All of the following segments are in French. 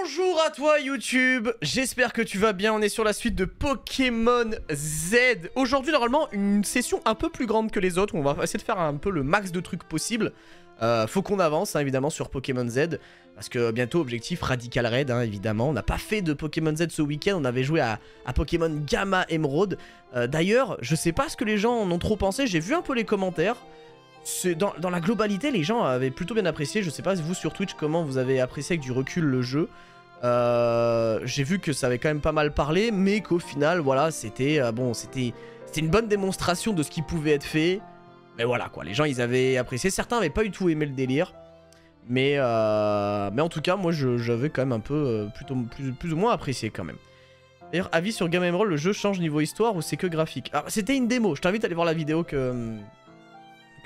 Bonjour à toi YouTube, j'espère que tu vas bien, on est sur la suite de Pokémon Z. Aujourd'hui normalement une session un peu plus grande que les autres, où on va essayer de faire un peu le max de trucs possible. Faut qu'on avance hein, évidemment sur Pokémon Z, parce que bientôt objectif Radical Raid hein, évidemment. On n'a pas fait de Pokémon Z ce week-end, on avait joué à Pokémon Gamma Emerald. D'ailleurs je sais pas ce que les gens en ont trop pensé, j'ai vu un peu les commentaires. Dans la globalité, les gens avaient plutôt bien apprécié. Je sais pas vous sur Twitch comment vous avez apprécié avec du recul le jeu. J'ai vu que ça avait quand même pas mal parlé, mais qu'au final, voilà, c'était bon, c'était une bonne démonstration de ce qui pouvait être fait. Mais voilà quoi, les gens ils avaient apprécié. Certains avaient pas du tout aimé le délire, mais en tout cas, moi j'avais quand même un peu plus ou moins apprécié quand même. D'ailleurs, avis sur Gamma Emerald, le jeu change niveau histoire ou c'est que graphique? Alors, c'était une démo. Je t'invite à aller voir la vidéo que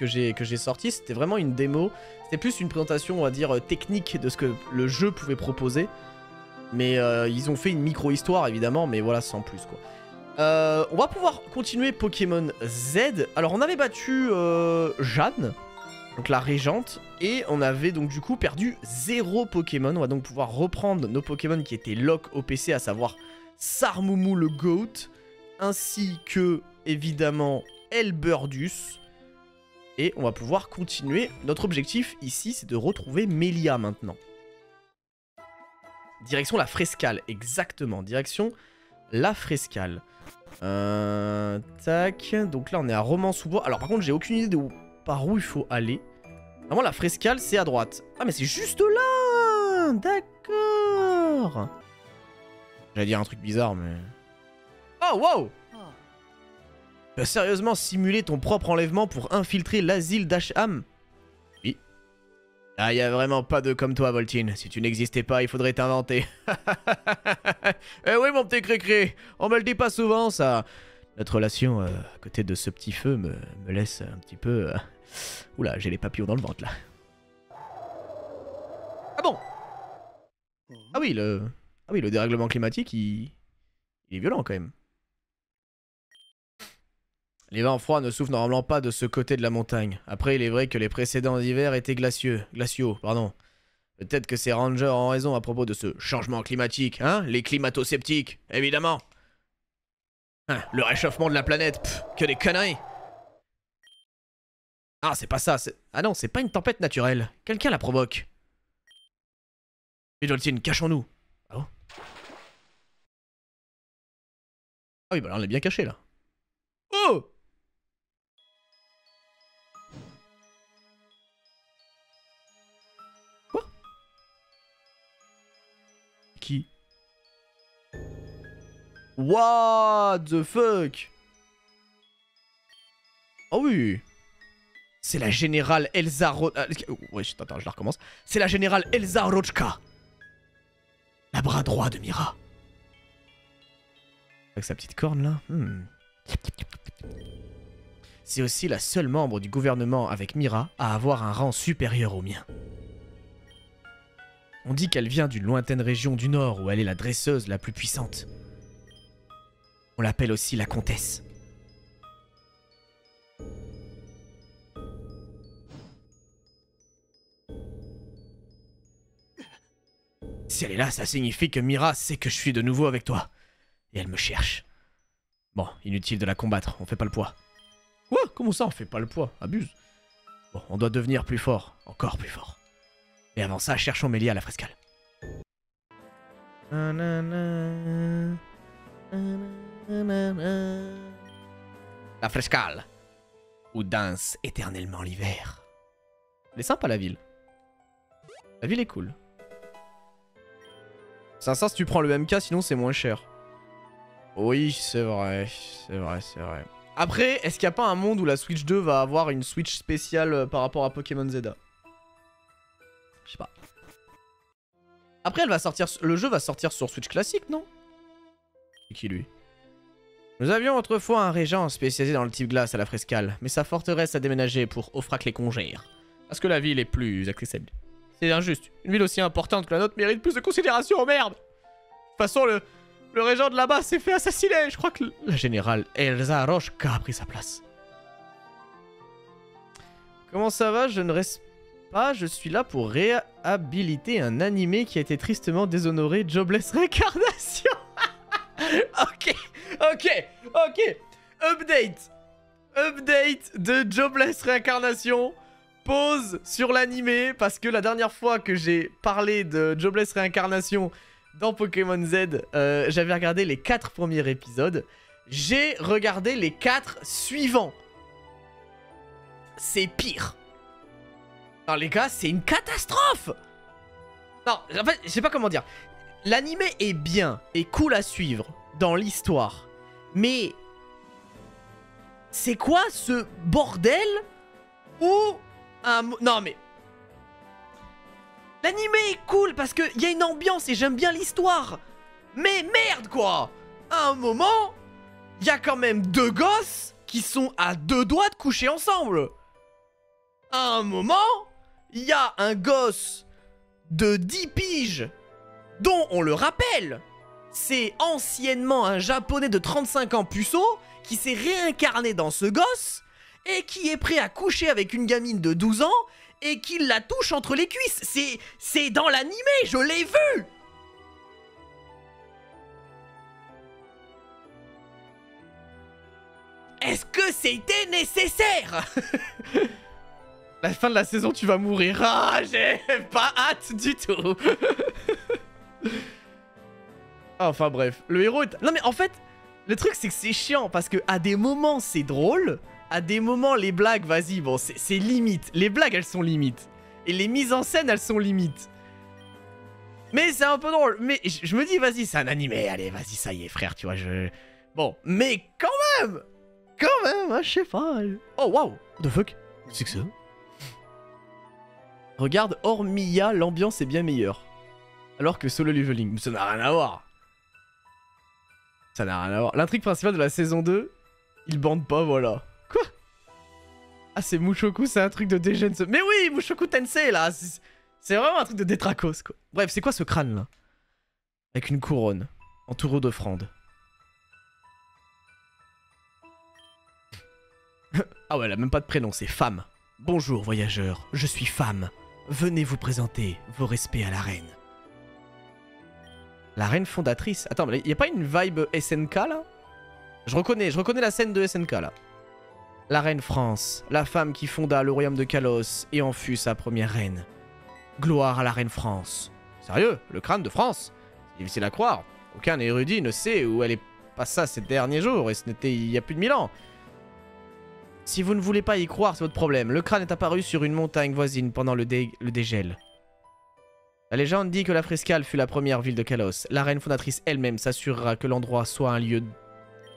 j'ai sorti, c'était vraiment une démo. C'était plus une présentation, on va dire, technique de ce que le jeu pouvait proposer. Mais ils ont fait une micro-histoire, évidemment, mais voilà, sans plus, quoi. On va pouvoir continuer Pokémon Z. Alors, on avait battu Jeanne, donc la régente, et on avait donc du coup perdu 0 Pokémon. On va donc pouvoir reprendre nos Pokémon qui étaient lock au PC, à savoir Sarmoumou le Goat, ainsi que, évidemment, Elburdus. Et on va pouvoir continuer. Notre objectif ici, c'est de retrouver Melia maintenant. Direction la Frescale, exactement. Direction la Frescale. Tac. Donc là, on est à Romans-sous-Bois. Alors par contre, j'ai aucune idée par où il faut aller. Vraiment, la Frescale, c'est à droite. Ah, mais c'est juste là. D'accord. J'allais dire un truc bizarre, mais... Oh, wow. Tu as sérieusement simulé ton propre enlèvement pour infiltrer l'asile d'Asham? Oui. Ah, y a vraiment pas de comme toi, Voltine. Si tu n'existais pas, il faudrait t'inventer. Eh oui, mon petit Cricri, on me le dit pas souvent, ça. Notre relation à côté de ce petit feu me laisse un petit peu... Oula, j'ai les papillons dans le ventre, là. Ah bon? Ah oui, le dérèglement climatique, il est violent, quand même. Les vents froids ne soufflent normalement pas de ce côté de la montagne. Après, il est vrai que les précédents hivers étaient glaciaux, pardon. Peut-être que ces rangers ont raison à propos de ce changement climatique, hein? Les climato-sceptiques, évidemment. Hein, le réchauffement de la planète, pff, que des conneries. Ah, c'est pas ça, ah non, c'est pas une tempête naturelle. Quelqu'un la provoque. Doltine, cachons-nous. Ah bon? Ah oui, bah là, on est bien caché, là. Oh! Quoi? Qui? What the fuck? Oh oui. C'est la générale Elsa ouais, attends, je la recommence. C'est la générale Elsa Rochka. La bras droit de Mira. Avec sa petite corne là. C'est aussi la seule membre du gouvernement avec Mira à avoir un rang supérieur au mien. On dit qu'elle vient d'une lointaine région du nord où elle est la dresseuse la plus puissante. On l'appelle aussi la comtesse. Si elle est là, ça signifie que Mira sait que je suis de nouveau avec toi. Et elle me cherche. Bon, inutile de la combattre, on fait pas le poids. Quoi? Comment ça on fait pas le poids? Abuse. Bon, on doit devenir plus fort, encore plus fort. Et avant ça, cherchons Melia à la Frescale. La Frescale, où danse éternellement l'hiver. Elle est sympa la ville. La ville est cool. C'est ça si tu prends le MK, sinon c'est moins cher. Oui, c'est vrai, c'est vrai. Après, est-ce qu'il n'y a pas un monde où la Switch 2 va avoir une Switch spéciale par rapport à Pokémon Z? Je sais pas. Après, le jeu va sortir sur Switch classique, non? C'est qui lui? Nous avions autrefois un régent spécialisé dans le type glace à la Frescale, mais sa forteresse a déménagé pour Offrac les Congères. Parce que la ville est plus accessible. C'est injuste. Une ville aussi importante que la nôtre mérite plus de considération, merde! De toute façon, le régent de là-bas s'est fait assassiner. Je crois que la générale Elsa Rochka a pris sa place. Comment ça va? Je ne pas, je suis là pour réhabiliter un animé qui a été tristement déshonoré, Jobless Réincarnation. Ok, ok, ok. Update de Jobless Réincarnation. Pause sur l'animé, parce que la dernière fois que j'ai parlé de Jobless Réincarnation dans Pokémon Z, j'avais regardé les 4 premiers épisodes. J'ai regardé les 4 suivants. C'est pire. Non les gars, c'est une catastrophe. Non, en fait, je sais pas comment dire. L'animé est bien et cool à suivre dans l'histoire. Mais... c'est quoi ce bordel où... non mais... l'animé est cool parce qu'il y a une ambiance et j'aime bien l'histoire. Mais merde quoi. À un moment, il y a quand même 2 gosses qui sont à 2 doigts de coucher ensemble. À un moment, il y a un gosse de 10 piges dont on le rappelle, c'est anciennement un japonais de 35 ans puceau qui s'est réincarné dans ce gosse et qui est prêt à coucher avec une gamine de 12 ans et qui la touche entre les cuisses. C'est dans l'animé, je l'ai vu. Est-ce que c'était nécessaire? La fin de la saison, tu vas mourir. Ah, j'ai pas hâte du tout. Enfin bref, le héros est... non mais en fait, le truc c'est que c'est chiant parce que à des moments c'est drôle, à des moments les blagues, vas-y, bon c'est limite. Les blagues elles sont limites. Et les mises en scène elles sont limites. Mais c'est un peu drôle. Mais je me dis, vas-y, c'est un animé, allez, vas-y, ça y est frère, tu vois, bon, mais quand même, hein, je sais pas. Oh waouh, what the fuck, c'est que ça? Regarde, hors Mia, l'ambiance est bien meilleure. Alors que Solo Leveling, ça n'a rien à voir. Ça n'a rien à voir. L'intrigue principale de la saison 2, ils bandent pas, voilà. Quoi? Ah, c'est Mushoku, c'est un truc de dégène. Mais oui, Mushoku Tensei, là. C'est vraiment un truc de détracos, quoi. Bref, c'est quoi ce crâne, là? Avec une couronne, entourée d'offrandes. Ah ouais, elle a même pas de prénom, c'est Femme. Bonjour, voyageurs, je suis Femme. Venez vous présenter vos respects à la reine. La reine fondatrice. Attends, mais y a pas une vibe SNK là? Je reconnais la scène de SNK là. La reine France, la femme qui fonda le royaume de Kalos et en fut sa première reine. Gloire à la reine France. Sérieux, le crâne de France? C'est difficile à croire. Aucun érudit ne sait où elle est passée ces derniers jours et ce n'était il y a plus de 1000 ans. Si vous ne voulez pas y croire, c'est votre problème. Le crâne est apparu sur une montagne voisine pendant le dégel. La légende dit que la Frescale fut la première ville de Kalos. La reine fondatrice elle-même s'assurera que l'endroit soit un lieu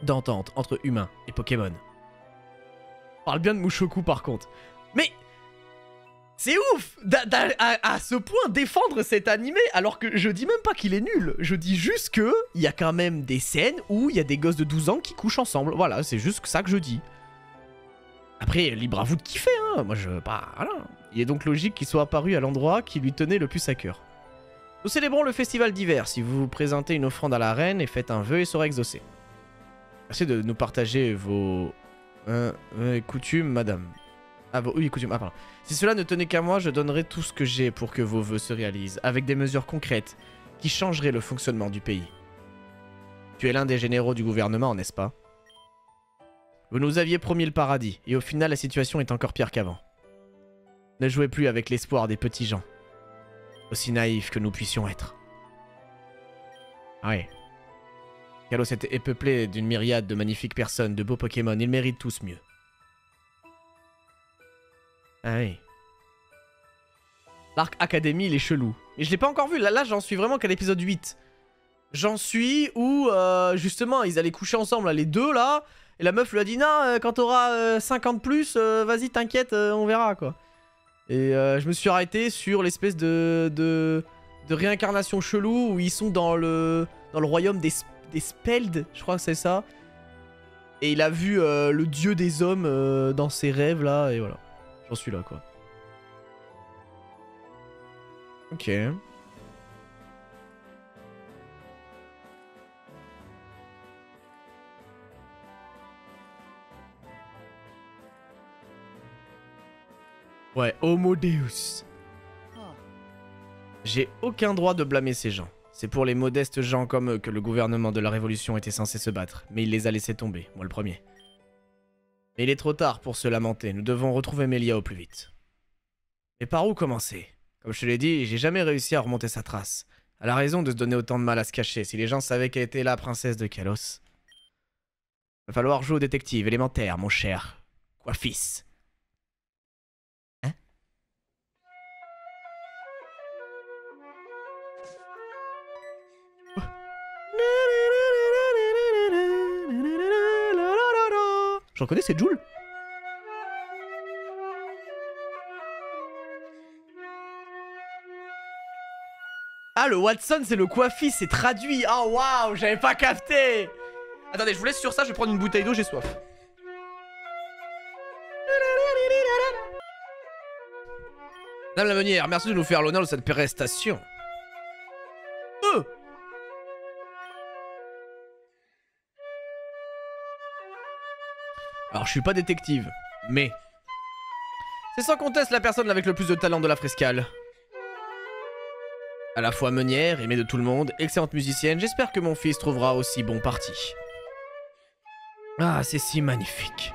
d'entente entre humains et Pokémon. Parle bien de Mushoku par contre. Mais c'est ouf à ce point défendre cet animé alors que je dis même pas qu'il est nul. Je dis juste que il y a quand même des scènes où il y a des gosses de 12 ans qui couchent ensemble. Voilà, c'est juste ça que je dis. Après, libre à vous de kiffer, hein. Moi, voilà. Il est donc logique qu'il soit apparu à l'endroit qui lui tenait le plus à cœur. Nous célébrons le festival d'hiver. Si vous présentez une offrande à la reine et faites un vœu, il sera exaucé. Merci de nous partager vos coutumes, madame. Ah, vos coutumes. Ah, pardon. Si cela ne tenait qu'à moi, je donnerais tout ce que j'ai pour que vos vœux se réalisent, avec des mesures concrètes qui changeraient le fonctionnement du pays. Tu es l'un des généraux du gouvernement, n'est-ce pas? Vous nous aviez promis le paradis, et au final la situation est encore pire qu'avant. Ne jouez plus avec l'espoir des petits gens. Aussi naïfs que nous puissions être. Ah ouais. Kalos est peuplé d'une myriade de magnifiques personnes, de beaux Pokémon, ils méritent tous mieux. Ah oui. L'arc Académie, il est chelou. Mais je l'ai pas encore vu, là j'en suis vraiment qu'à l'épisode 8. J'en suis où, justement, ils allaient coucher ensemble, là, les deux, là. Et la meuf lui a dit, non, quand t'auras 50 plus, vas-y, t'inquiète, on verra, quoi. Et je me suis arrêté sur l'espèce de réincarnation chelou où ils sont dans le royaume des Speld, je crois que c'est ça. Et il a vu le dieu des hommes dans ses rêves, là, et voilà. J'en suis là, quoi. Ok. Ouais, Homo Deus. J'ai aucun droit de blâmer ces gens. C'est pour les modestes gens comme eux que le gouvernement de la Révolution était censé se battre. Mais il les a laissés tomber, moi le premier. Mais il est trop tard pour se lamenter. Nous devons retrouver Melia au plus vite. Mais par où commencer? Comme je te l'ai dit, j'ai jamais réussi à remonter sa trace. Elle a raison de se donner autant de mal à se cacher. Si les gens savaient qu'elle était la princesse de Kalos. Va falloir jouer au détective élémentaire, mon cher. Quoi, fils? Hein? Je reconnais, c'est Joule. Ah, le Watson, c'est le coiffis, c'est traduit. Oh, waouh, j'avais pas capté. Attendez, je vous laisse sur ça, je vais prendre une bouteille d'eau, j'ai soif. Madame la meunière, merci de nous faire l'honneur de cette prestation. Alors, je suis pas détective, mais... c'est sans conteste la personne avec le plus de talent de la frescale. À la fois meunière, aimée de tout le monde, excellente musicienne, j'espère que mon fils trouvera aussi bon parti. Ah, c'est si magnifique.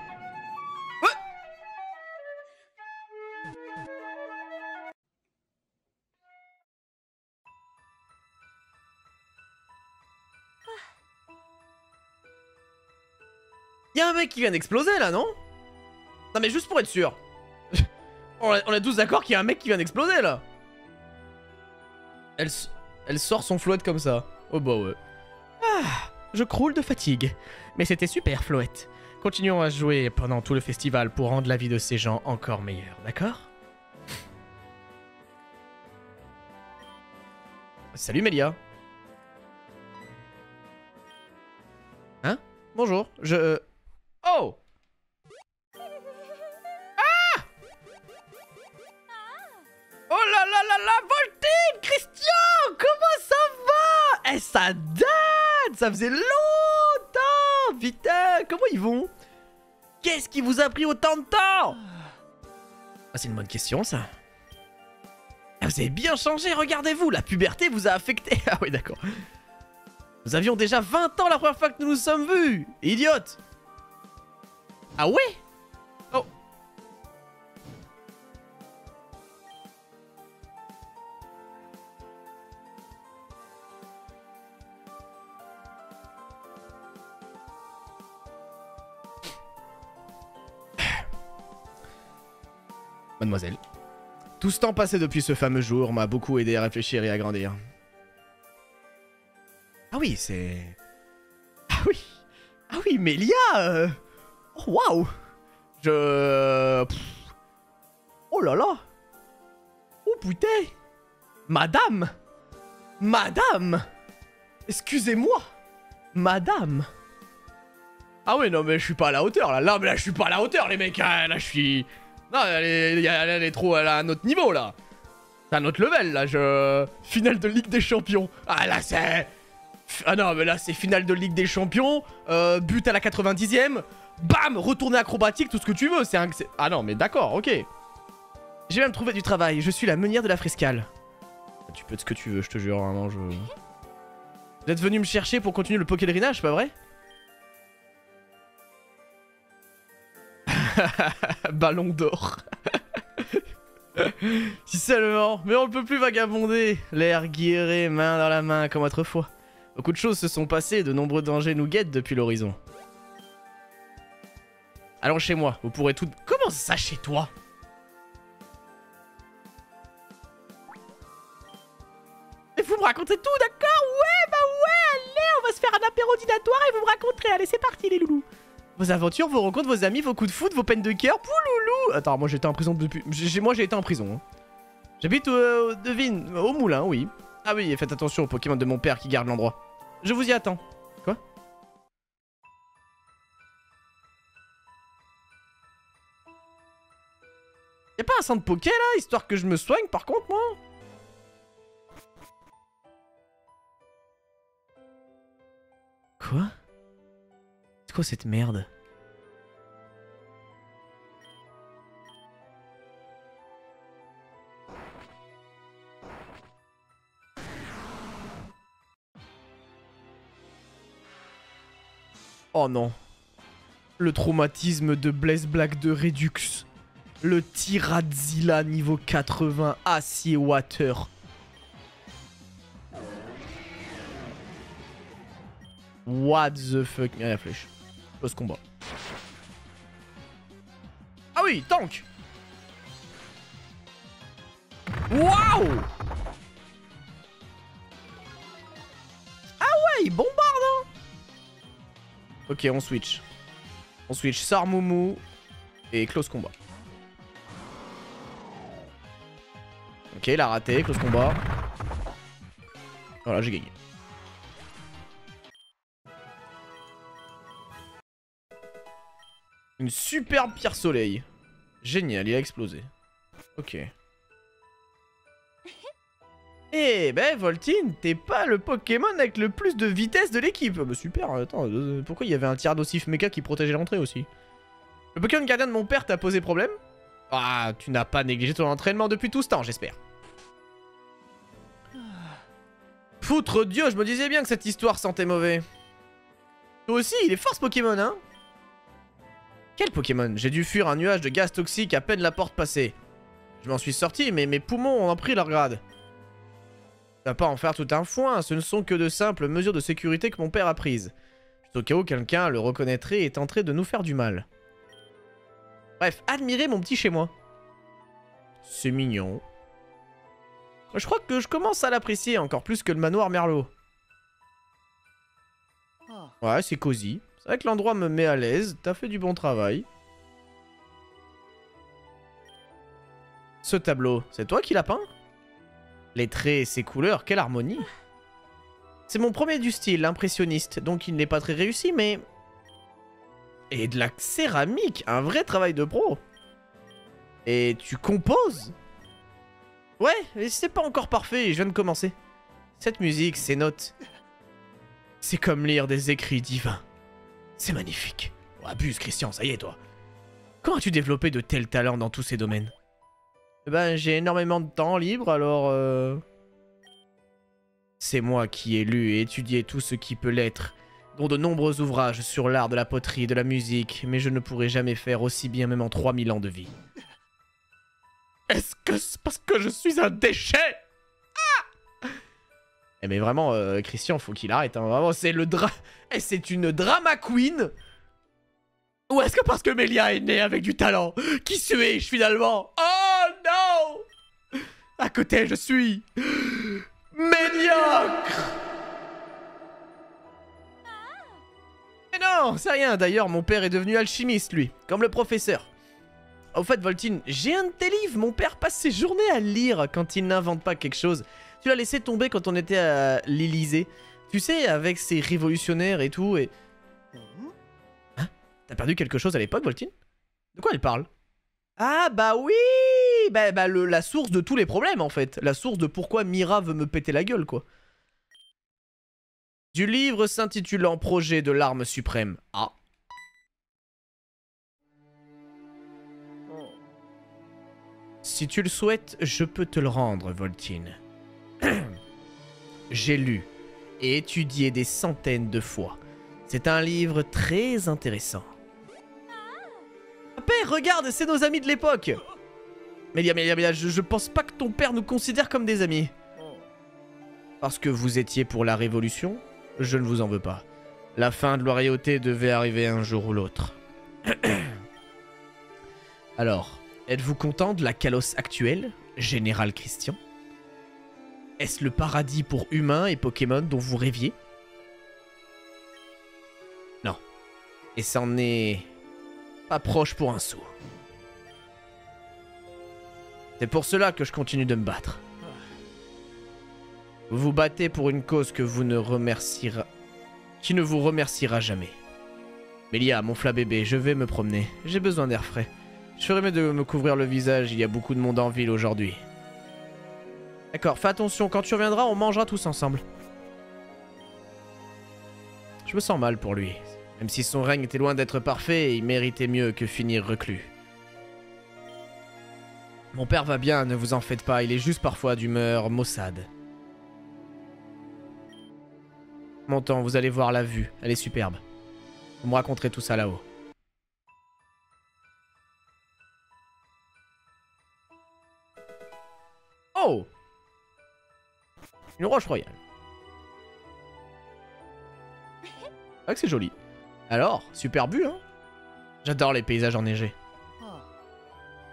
Y'a un mec qui vient d'exploser là, non? Non mais juste pour être sûr. on est tous d'accord qu'il y a un mec qui vient d'exploser là. Elle sort son Floette comme ça. Oh bah ouais. Ah, je croule de fatigue. Mais c'était super, Floette. Continuons à jouer pendant tout le festival pour rendre la vie de ces gens encore meilleure, d'accord? Salut Melia. Hein? Bonjour, je... Oh! Ah! Oh là là là là, Voltine! Christian! Comment ça va? Eh, ça date! Ça faisait longtemps! Putain, comment ils vont? Qu'est-ce qui vous a pris autant de temps? Ah, c'est une bonne question, ça. Ah, vous avez bien changé, regardez-vous, la puberté vous a affecté. Ah oui, d'accord. Nous avions déjà 20 ans la première fois que nous nous sommes vus. Idiote! Ah ouais? Oh. Mademoiselle. Tout ce temps passé depuis ce fameux jour m'a beaucoup aidé à réfléchir et à grandir. Ah oui, c'est... Ah oui! Ah oui, Melia Oh, waouh! Oh là là! Oh putain! Madame! Madame! Excusez-moi! Madame! Ah ouais, non mais je suis pas à la hauteur là. Là, mais là je suis pas à la hauteur les mecs. Là je suis... Non, elle est trop... Elle a un autre niveau là. C'est un autre level là. Finale de Ligue des Champions. Ah là c'est... Ah non, mais là c'est finale de Ligue des Champions. But à la 90e. Bam! Retourner acrobatique, tout ce que tu veux. Ah non, mais d'accord, ok. J'ai même trouvé du travail. Je suis la meunière de la frescale. Tu peux être ce que tu veux, je te jure. Vraiment, Vous êtes venu me chercher pour continuer le pokélerinage, pas vrai? Ballon d'or. Si seulement. Mais on ne peut plus vagabonder. L'air guiré, main dans la main, comme autrefois. Beaucoup de choses se sont passées et de nombreux dangers nous guettent depuis l'horizon. Allons chez moi, vous pourrez tout... Comment ça chez toi? Et vous me racontez tout, d'accord? Ouais, bah ouais, allez, on va se faire un apéro dînatoire et vous me raconterez. Allez, c'est parti les loulous. Vos aventures, vos rencontres, vos amis, vos coups de foot, vos peines de cœur, pouloulou. Attends, moi j'étais en prison depuis... Moi j'ai été en prison. Hein. J'habite devine, au moulin, oui. Ah oui, et faites attention aux Pokémon de mon père qui garde l'endroit. Je vous y attends. Quoi? Y'a pas un centre Poké là, histoire que je me soigne par contre, moi? Quoi? C'est quoi cette merde? Oh non. Le traumatisme de Blaze Black de Redux. Le Tyradzilla niveau 80 acier water. What the fuck. Ah, la flèche. Pose combat. Ah oui, tank. Waouh. Ah ouais, il bombarde hein. Ok, on switch. On switch Sarmoumou et close combat. Ok, il a raté, close combat. Voilà, j'ai gagné. Une superbe pierre soleil. Génial, il a explosé. Ok. Eh ben Voltine, t'es pas le Pokémon avec le plus de vitesse de l'équipe. Bah super, attends, pourquoi il y avait un Tyrannosif Mecha qui protégeait l'entrée aussi? Le Pokémon gardien de mon père t'a posé problème? Ah, tu n'as pas négligé ton entraînement depuis tout ce temps, j'espère. Foutre Dieu, je me disais bien que cette histoire sentait mauvais. Toi aussi, il est fort ce Pokémon, hein? Quel Pokémon? J'ai dû fuir un nuage de gaz toxique à peine la porte passée. Je m'en suis sorti, mais mes poumons ont pris leur grade. Tu vas pas en faire tout un foin, ce ne sont que de simples mesures de sécurité que mon père a prises. Juste au cas où quelqu'un le reconnaîtrait et tenterait de nous faire du mal. Bref, admirez mon petit chez moi. C'est mignon. Je crois que je commence à l'apprécier encore plus que le manoir Merlot. Ouais, c'est cosy. C'est vrai que l'endroit me met à l'aise. T'as fait du bon travail. Ce tableau, c'est toi qui l'as peint? Les traits et ses couleurs, quelle harmonie. C'est mon premier du style, impressionniste, donc il n'est pas très réussi, mais... Et de la céramique, un vrai travail de pro. Et tu composes? Ouais, mais c'est pas encore parfait, je viens de commencer. Cette musique, ces notes... C'est comme lire des écrits divins. C'est magnifique. Oh, abuse, Christian, ça y est, toi. Quand as-tu développé de tels talents dans tous ces domaines? Ben, j'ai énormément de temps libre, alors... C'est moi qui ai lu et étudié tout ce qui peut l'être, dont de nombreux ouvrages sur l'art de la poterie et de la musique, mais je ne pourrai jamais faire aussi bien même en 3000 ans de vie. Est-ce que c'est parce que je suis un déchet? Ah! Eh mais vraiment, Christian, faut qu'il arrête, hein. Vraiment, c'est le c'est une drama queen. Ou est-ce que parce que Mélia est née avec du talent? Qui suis-je finalement? Oh non! À côté, je suis... médiocre! Mais non, c'est rien. D'ailleurs, mon père est devenu alchimiste, lui. Comme le professeur. Au fait, Voltine, j'ai un de tes livres. Mon père passe ses journées à lire quand il n'invente pas quelque chose. Tu l'as laissé tomber quand on était à l'Elysée. Tu sais, avec ses révolutionnaires et tout, et... Hein? T'as perdu quelque chose à l'époque, Voltine? De quoi elle parle? Ah, bah oui! Bah la source de tous les problèmes, en fait. La source de pourquoi Mira veut me péter la gueule, quoi. Du livre s'intitulant Projet de l'arme suprême. Ah. Si tu le souhaites, je peux te le rendre, Voltine. J'ai lu et étudié des centaines de fois. C'est un livre très intéressant. Père, regarde, c'est nos amis de l'époque. Mélia, je pense pas que ton père nous considère comme des amis. Parce que vous étiez pour la Révolution, je ne vous en veux pas. La fin de la royauté devait arriver un jour ou l'autre. Alors, êtes-vous content de la Kalos actuelle, Général Christian? Est-ce le paradis pour humains et Pokémon dont vous rêviez? Non. Et c'en est... pas proche pour un sou. C'est pour cela que je continue de me battre. Vous vous battez pour une cause que vous ne remerciera... qui ne vous remerciera jamais. Mélia, mon fla-bébé, je vais me promener. J'ai besoin d'air frais. Je ferais mieux de me couvrir le visage, il y a beaucoup de monde en ville aujourd'hui. D'accord, fais attention, quand tu reviendras, on mangera tous ensemble. Je me sens mal pour lui. Même si son règne était loin d'être parfait, il méritait mieux que finir reclus. Mon père va bien, ne vous en faites pas, il est juste parfois d'humeur maussade. Mon temps, vous allez voir la vue, elle est superbe. Vous me raconterez tout ça là-haut. Oh! Une roche royale. C'est vrai que c'est joli. Alors, super bu, hein? J'adore les paysages enneigés.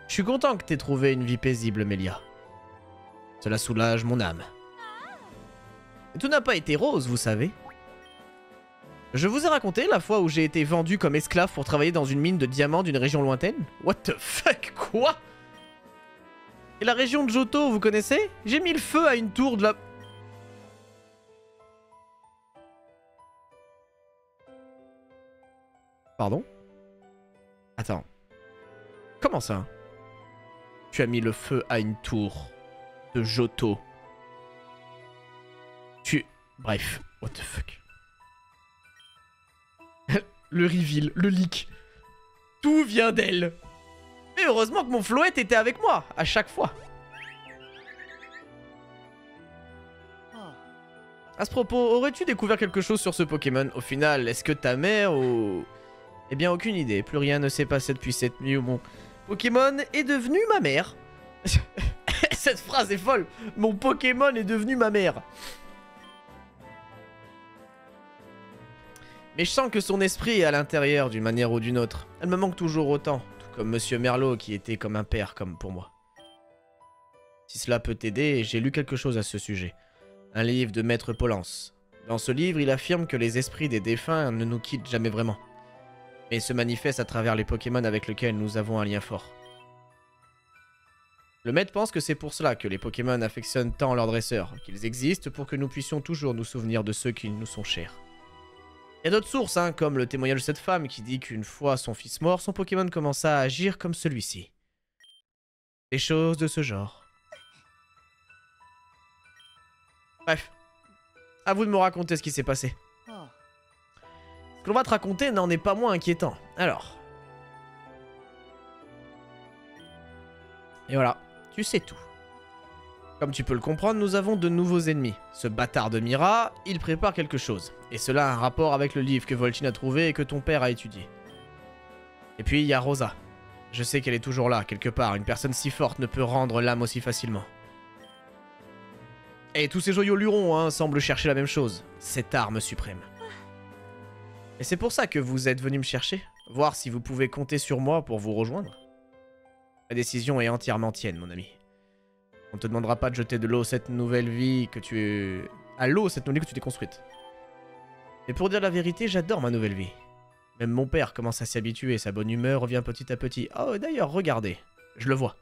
Je suis content que t'aies trouvé une vie paisible, Mélia. Cela soulage mon âme. Et tout n'a pas été rose, vous savez. Je vous ai raconté la fois où j'ai été vendu comme esclave pour travailler dans une mine de diamants d'une région lointaine? What the fuck? Quoi? Et la région de Johto, vous connaissez? J'ai mis le feu à une tour de la... Pardon? Attends. Comment ça? Tu as mis le feu à une tour de Johto. Bref, what the fuck. Le reveal, le leak. Tout vient d'elle. Mais heureusement que mon Floette était avec moi, à chaque fois. À ce propos, aurais-tu découvert quelque chose sur ce Pokémon? Au final, est-ce que ta mère ou... Eh bien, aucune idée. Plus rien ne s'est passé depuis cette nuit où mon Pokémon est devenu ma mère. Cette phrase est folle. Mon Pokémon est devenu ma mère. Mais je sens que son esprit est à l'intérieur d'une manière ou d'une autre. Elle me manque toujours autant, tout comme Monsieur Merlot qui était comme un père comme pour moi. Si cela peut t'aider, j'ai lu quelque chose à ce sujet. Un livre de Maître Polance. Dans ce livre, il affirme que les esprits des défunts ne nous quittent jamais vraiment, mais se manifestent à travers les Pokémon avec lesquels nous avons un lien fort. Le maître pense que c'est pour cela que les Pokémon affectionnent tant leurs dresseurs, qu'ils existent pour que nous puissions toujours nous souvenir de ceux qui nous sont chers. Il y a d'autres sources, hein, comme le témoignage de cette femme qui dit qu'une fois son fils mort, son Pokémon commença à agir comme celui-ci. Des choses de ce genre. Bref, à vous de me raconter ce qui s'est passé. Ce que l'on va te raconter n'en est pas moins inquiétant. Alors. Et voilà, tu sais tout. Comme tu peux le comprendre, nous avons de nouveaux ennemis. Ce bâtard de Mira, il prépare quelque chose. Et cela a un rapport avec le livre que Voltine a trouvé et que ton père a étudié. Et puis il y a Rosa. Je sais qu'elle est toujours là, quelque part. Une personne si forte ne peut rendre l'âme aussi facilement. Et tous ces joyaux lurons, hein, semblent chercher la même chose. Cette arme suprême. Et c'est pour ça que vous êtes venu me chercher. Voir si vous pouvez compter sur moi pour vous rejoindre. La décision est entièrement tienne, mon ami. On te demandera pas de jeter de l'eau cette nouvelle vie que tu... à l'eau cette nouvelle vie que tu t'es construite. Mais pour dire la vérité, j'adore ma nouvelle vie. Même mon père commence à s'y habituer, sa bonne humeur revient petit à petit. Oh, d'ailleurs, regardez. Je le vois.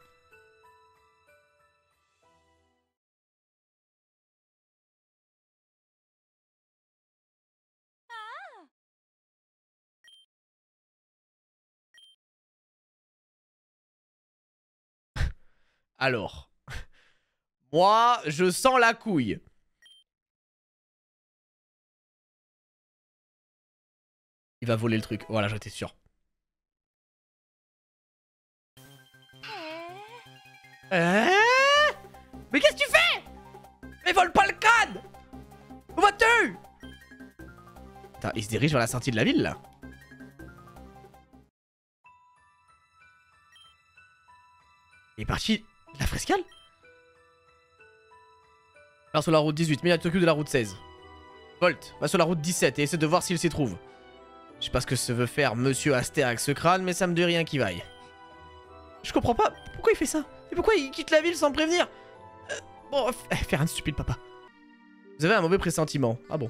Alors. Moi, je sens la couille. Il va voler le truc. Voilà, j'étais sûr. Mais qu'est-ce que tu fais? Mais vole pas le crâne! Vois-tu? Putain, il se dirige vers la sortie de la ville, là. Il est parti de la frescale? Alors sur la route 18, mais il t'occupe de la route 16. Volt, va sur la route 17 et essaie de voir s'il s'y trouve. Je sais pas ce que ça veut faire Monsieur Aster avec ce crâne, mais ça me dit rien qui vaille. Je comprends pas, pourquoi il fait ça? Et pourquoi il quitte la ville sans me prévenir? Bon, fais rien de stupide, papa. Vous avez un mauvais pressentiment. Ah bon.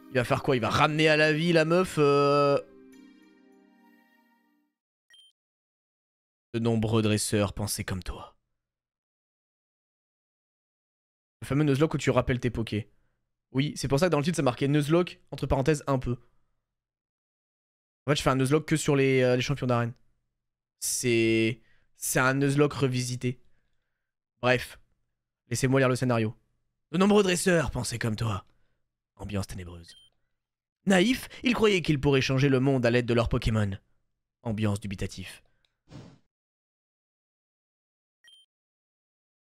Il va faire quoi? Il va ramener à la vie la meuf De nombreux dresseurs pensaient comme toi. Le fameux Nuzlocke où tu rappelles tes pokés. Oui, c'est pour ça que dans le titre ça marquait Nuzlocke, entre parenthèses, un peu. En fait, je fais un Nuzlocke que sur les champions d'arène. C'est un Nuzlocke revisité. Bref, laissez-moi lire le scénario. De nombreux dresseurs pensaient comme toi. Ambiance ténébreuse. Naïfs, ils croyaient qu'ils pourraient changer le monde à l'aide de leurs Pokémon. Ambiance dubitatif.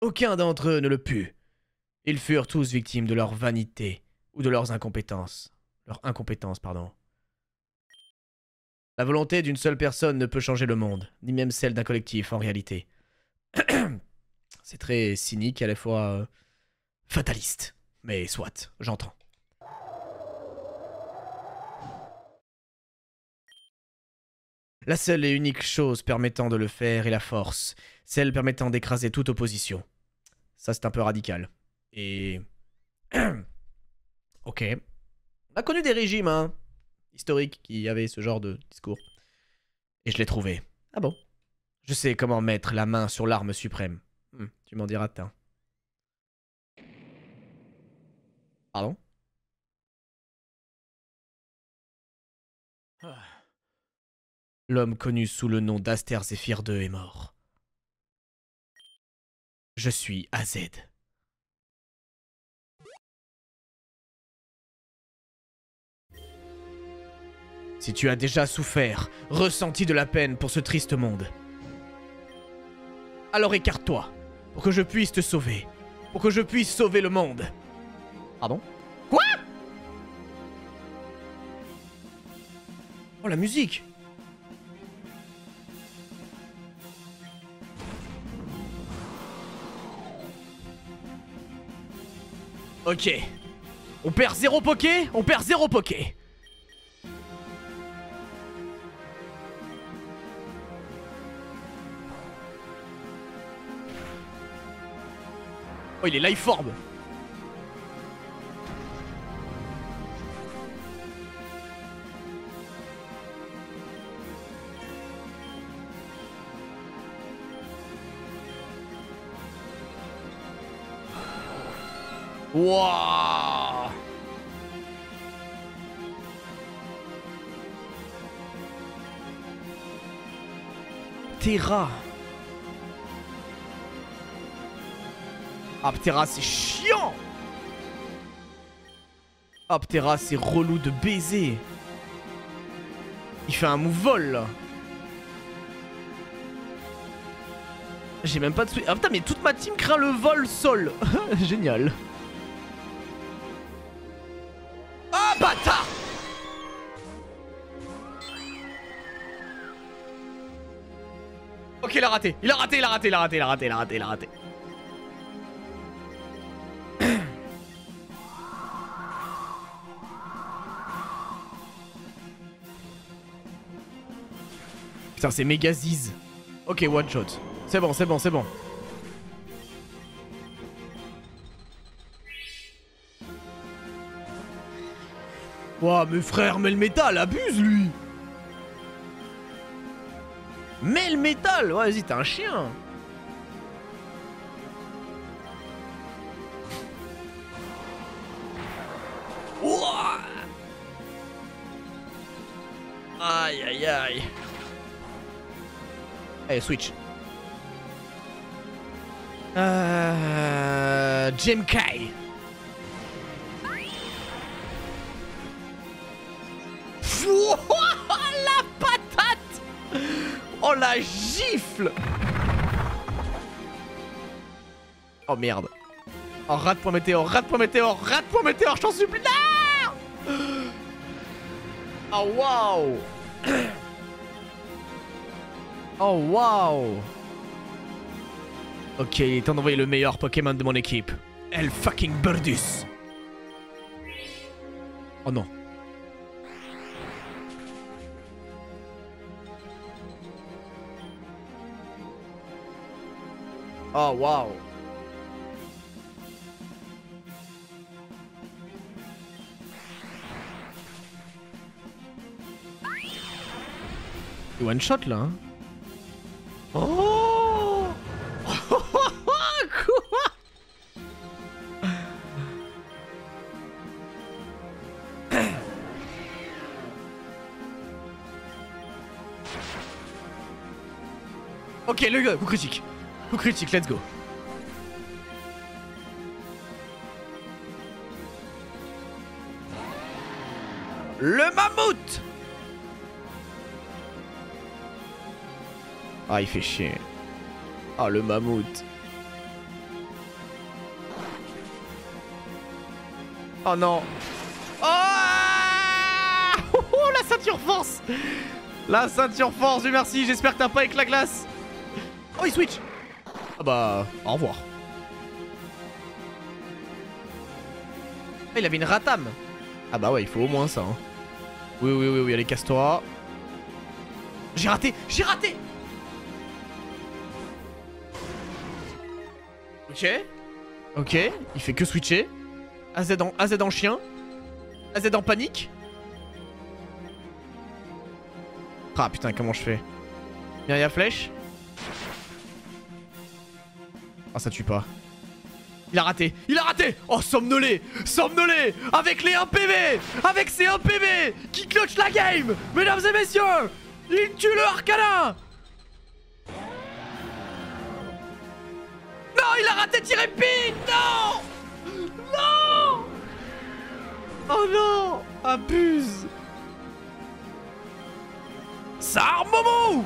Aucun d'entre eux ne le put. Ils furent tous victimes de leur vanité ou de leurs incompétences. Leur incompétence, pardon. La volonté d'une seule personne ne peut changer le monde, ni même celle d'un collectif en réalité. C'est très cynique et à la fois fataliste. Mais soit, j'entends. La seule et unique chose permettant de le faire est la force, celle permettant d'écraser toute opposition. Ça, c'est un peu radical. Et... ok. On a connu des régimes, hein, historiques qui avaient ce genre de discours. Et je l'ai trouvé. Ah bon? Je sais comment mettre la main sur l'arme suprême. Tu m'en diras tant. Pardon? L'homme connu sous le nom d'Aster Zephyr II est mort. Je suis AZ. Si tu as déjà souffert, ressenti de la peine pour ce triste monde, alors écarte-toi, pour que je puisse te sauver. Pour que je puisse sauver le monde. Pardon? Quoi? Oh, la musique! Ok. On perd 0 poké? On perd 0 poké. Oh, il est life-orb. Wouah. Terra. Aptera, c'est chiant. Aptera, c'est relou de baiser. Il fait un move vol, là. J'ai même pas de soucis. Ah putain, mais toute ma team craint le vol sol. Génial. Ah, bâtard. Ok, il a raté. Il a raté, il a raté, il a raté, il a raté, il a raté, il a raté. Putain, c'est méga ziz. Ok, one shot. C'est bon, c'est bon, c'est bon. Ouah, mais frère, mais le métal, abuse lui. Mais le métal. Ouais, vas-y, t'es un chien. Ouah. Aïe, aïe, aïe. Allez, switch. Jim Kai. Oh, la patate. Oh, la gifle. Oh, merde. Oh, rate point météore, rate point météore, rate point météore, je t'en supplie. Non. Oh, waouh. Oh, waouh. Ok, il est temps d'envoyer le meilleur Pokémon de mon équipe. El fucking Burdus. Oh non. Oh, waouh. One shot là. Hein. Oh. Quoi? Ok, le gars, coup critique. Coup critique, let's go. Le mammouth. Ah, il fait chier. Ah, le mammouth. Oh non. Oh. ceinture force. La ceinture force, merci, j'espère que t'as pas avec la glace. Oh, il switch. Ah bah, au revoir. Ah, il avait une ratame. Ah bah ouais, il faut au moins ça. Hein. Oui, oui, oui, oui, allez, casse-toi. J'ai raté, j'ai raté. Ok. Ok, il fait que switcher. AZ en chien. AZ en panique. Ah putain, comment je fais? Myria flèche. Ah, ça tue pas. Il a raté, il a raté. Oh, somnolé, somnolé. Avec les 1 PV. Avec ses 1 PV qui clutch la game. Mesdames et messieurs, il tue le Arcana. Non, il a raté tirer pin. Non. Non. Oh non, abuse. Sarmomo.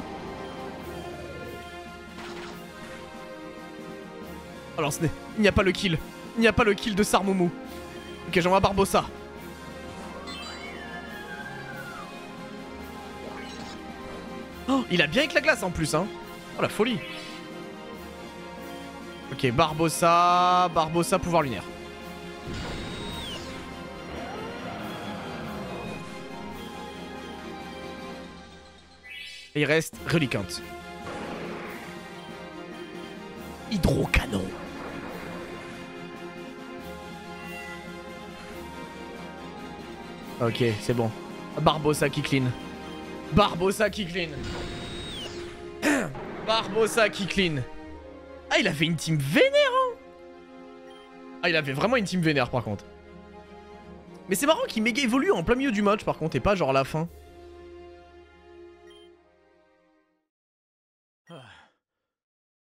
Alors il n'y a pas le kill. Il n'y a pas le kill de Sarmomo. Ok, j'envoie Barbossa. Oh, il a bien avec la glace en plus, hein. Oh, la folie. Ok, Barbossa. Barbossa, pouvoir lunaire. Et il reste Reliquant. Hydrocanon. Ok, c'est bon. Barbossa qui clean. Barbossa qui clean. Barbossa qui clean. Ah, il avait une team vénère, hein. Ah, il avait vraiment une team vénère, par contre. Mais c'est marrant qu'il méga évolue en plein milieu du match, par contre, et pas genre à la fin.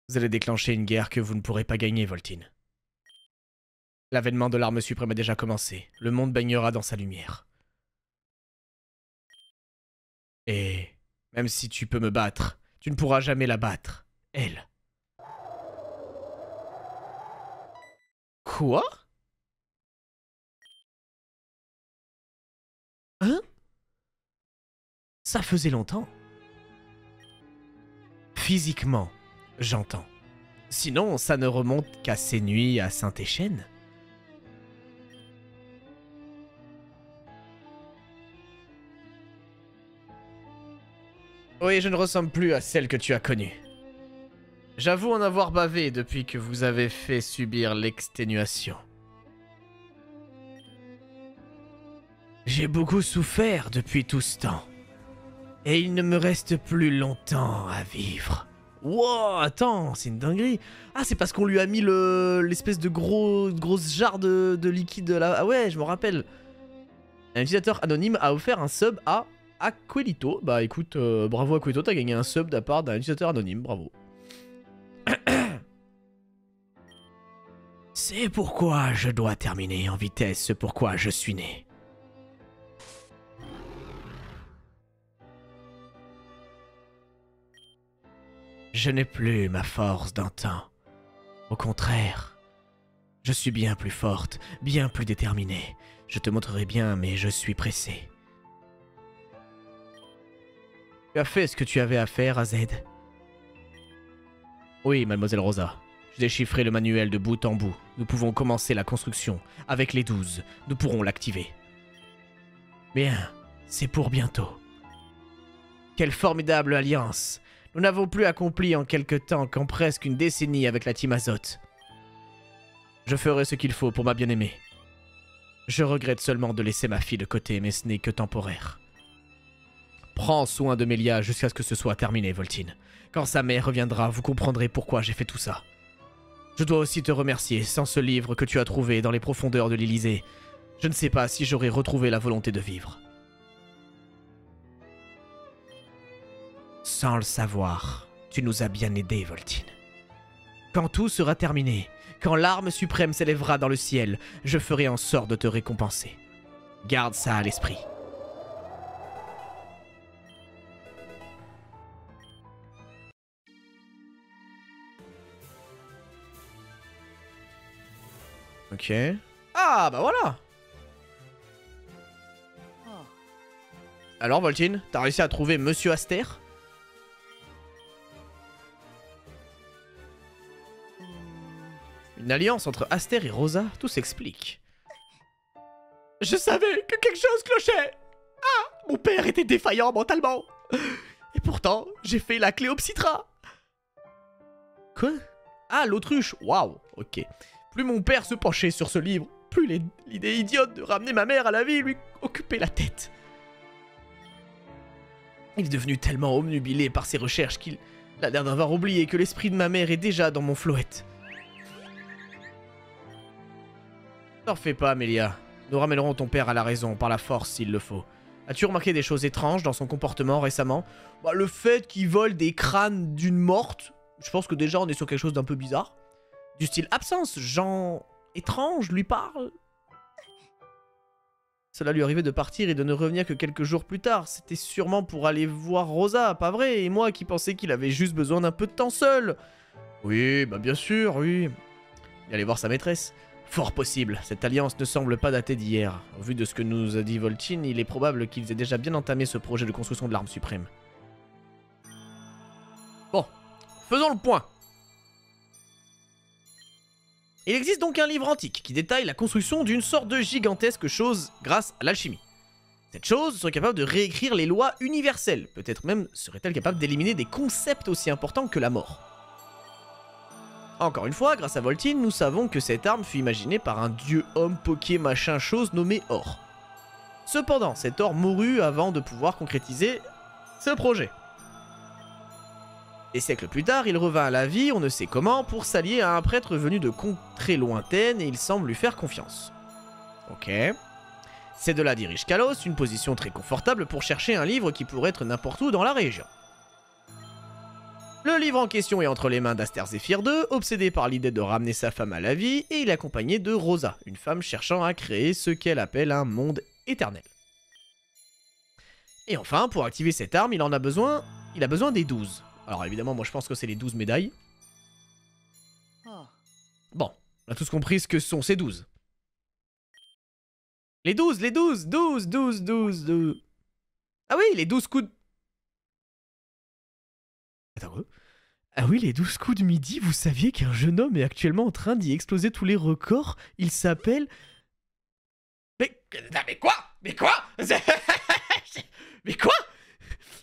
Vous allez déclencher une guerre que vous ne pourrez pas gagner, Voltine. L'avènement de l'arme suprême a déjà commencé. Le monde baignera dans sa lumière. Et même si tu peux me battre, tu ne pourras jamais la battre. Elle. Quoi? Hein? Ça faisait longtemps. Physiquement, j'entends. Sinon, ça ne remonte qu'à ces nuits à Saint-Échène. Oui, je ne ressemble plus à celle que tu as connue. J'avoue en avoir bavé depuis que vous avez fait subir l'exténuation. J'ai beaucoup souffert depuis tout ce temps. Et il ne me reste plus longtemps à vivre. Wow, attends, c'est une dinguerie. Ah, c'est parce qu'on lui a mis l'espèce de grosse jarre de liquide là. Ah ouais, je me rappelle. Un utilisateur anonyme a offert un sub à Aquelito. Bah écoute, bravo Aquelito, t'as gagné un sub de la part d'un utilisateur anonyme, bravo. C'est pourquoi je dois terminer en vitesse ce pourquoi je suis né. Je n'ai plus ma force d'antan. Au contraire, je suis bien plus forte, bien plus déterminée. Je te montrerai bien, mais je suis pressé. Tu as fait ce que tu avais à faire, AZ? Oui, mademoiselle Rosa. J'ai déchiffré le manuel de bout en bout. Nous pouvons commencer la construction. Avec les 12, nous pourrons l'activer. Bien, c'est pour bientôt. Quelle formidable alliance! Nous n'avons plus accompli en quelque temps qu'en presque une décennie avec la Team Azoth. Je ferai ce qu'il faut pour ma bien-aimée. Je regrette seulement de laisser ma fille de côté, mais ce n'est que temporaire. Prends soin de Mélia jusqu'à ce que ce soit terminé, Voltine. Quand sa mère reviendra, vous comprendrez pourquoi j'ai fait tout ça. Je dois aussi te remercier. Sans ce livre que tu as trouvé dans les profondeurs de l'Élysée, je ne sais pas si j'aurais retrouvé la volonté de vivre. Sans le savoir, tu nous as bien aidés, Voltine. Quand tout sera terminé, quand l'arme suprême s'élèvera dans le ciel, je ferai en sorte de te récompenser. Garde ça à l'esprit. Ok. Ah, bah voilà. Alors, Voltine, t'as réussi à trouver Monsieur Aster? Une alliance entre Aster et Rosa, tout s'explique. Je savais que quelque chose clochait. Ah, mon père était défaillant mentalement. Et pourtant, j'ai fait la Cléopsitra. Quoi? Ah, l'autruche. Waouh, ok. Plus mon père se penchait sur ce livre, plus l'idée idiote de ramener ma mère à la vie lui occupait la tête. Il est devenu tellement obnubilé par ses recherches qu'il a l'air d'avoir oublié que l'esprit de ma mère est déjà dans mon floette. T'en fais pas, Amélia. Nous ramènerons ton père à la raison, par la force s'il le faut. As-tu remarqué des choses étranges dans son comportement récemment? Bah, le fait qu'il vole des crânes d'une morte, je pense que déjà on est sur quelque chose d'un peu bizarre. Du style absence, gens étranges lui parlent. Cela lui arrivait de partir et de ne revenir que quelques jours plus tard. C'était sûrement pour aller voir Rosa, pas vrai? Et moi qui pensais qu'il avait juste besoin d'un peu de temps seul. Oui, bah bien sûr, oui. Il allait voir sa maîtresse. Fort possible, cette alliance ne semble pas dater d'hier. Au vu de ce que nous a dit Voltine, il est probable qu'ils aient déjà bien entamé ce projet de construction de l'arme suprême. Bon, faisons le point. Il existe donc un livre antique qui détaille la construction d'une sorte de gigantesque chose grâce à l'alchimie. Cette chose serait capable de réécrire les lois universelles, peut-être même serait-elle capable d'éliminer des concepts aussi importants que la mort. Encore une fois, grâce à Voltine, nous savons que cette arme fut imaginée par un dieu homme poké machin chose nommé Or. Cependant, cet Or mourut avant de pouvoir concrétiser ce projet. Des siècles plus tard, il revint à la vie, on ne sait comment, pour s'allier à un prêtre venu de contrées lointaines et il semble lui faire confiance. Ok. C'est de là dirige Kalos, une position très confortable pour chercher un livre qui pourrait être n'importe où dans la région. Le livre en question est entre les mains d'Aster Zephyr II, obsédé par l'idée de ramener sa femme à la vie, et il est accompagné de Rosa, une femme cherchant à créer ce qu'elle appelle un monde éternel. Et enfin, pour activer cette arme, il a besoin des 12. Alors évidemment, moi je pense que c'est les 12 médailles. Bon, on a tous compris ce que sont ces 12. Les 12, les 12, 12, 12, 12, 12. Ah oui, les 12 coups de... Attends, quoi? Ah oui, les 12 coups de midi, vous saviez qu'un jeune homme est actuellement en train d'y exploser tous les records? Il s'appelle... Mais quoi? Mais quoi? Mais quoi?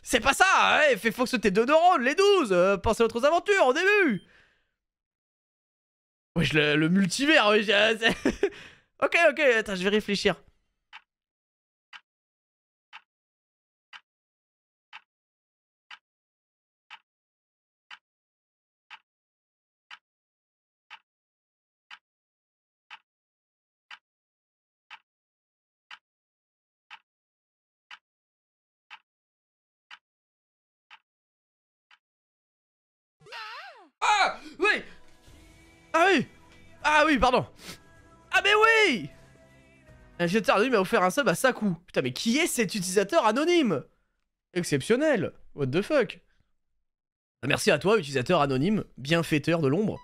C'est pas ça, hein? Faut que c'était 2 neurones, les 12. Pensez à autres aventures au début. Wesh, le multivers, wesh. Ok, attends, je vais réfléchir. Ah oui. Ah oui. Ah oui, pardon. Ah mais oui. Un utilisateur anonyme a offert un sub à Saku. Putain, mais qui est cet utilisateur anonyme? Exceptionnel. What the fuck. Merci à toi, utilisateur anonyme, bienfaiteur de l'ombre.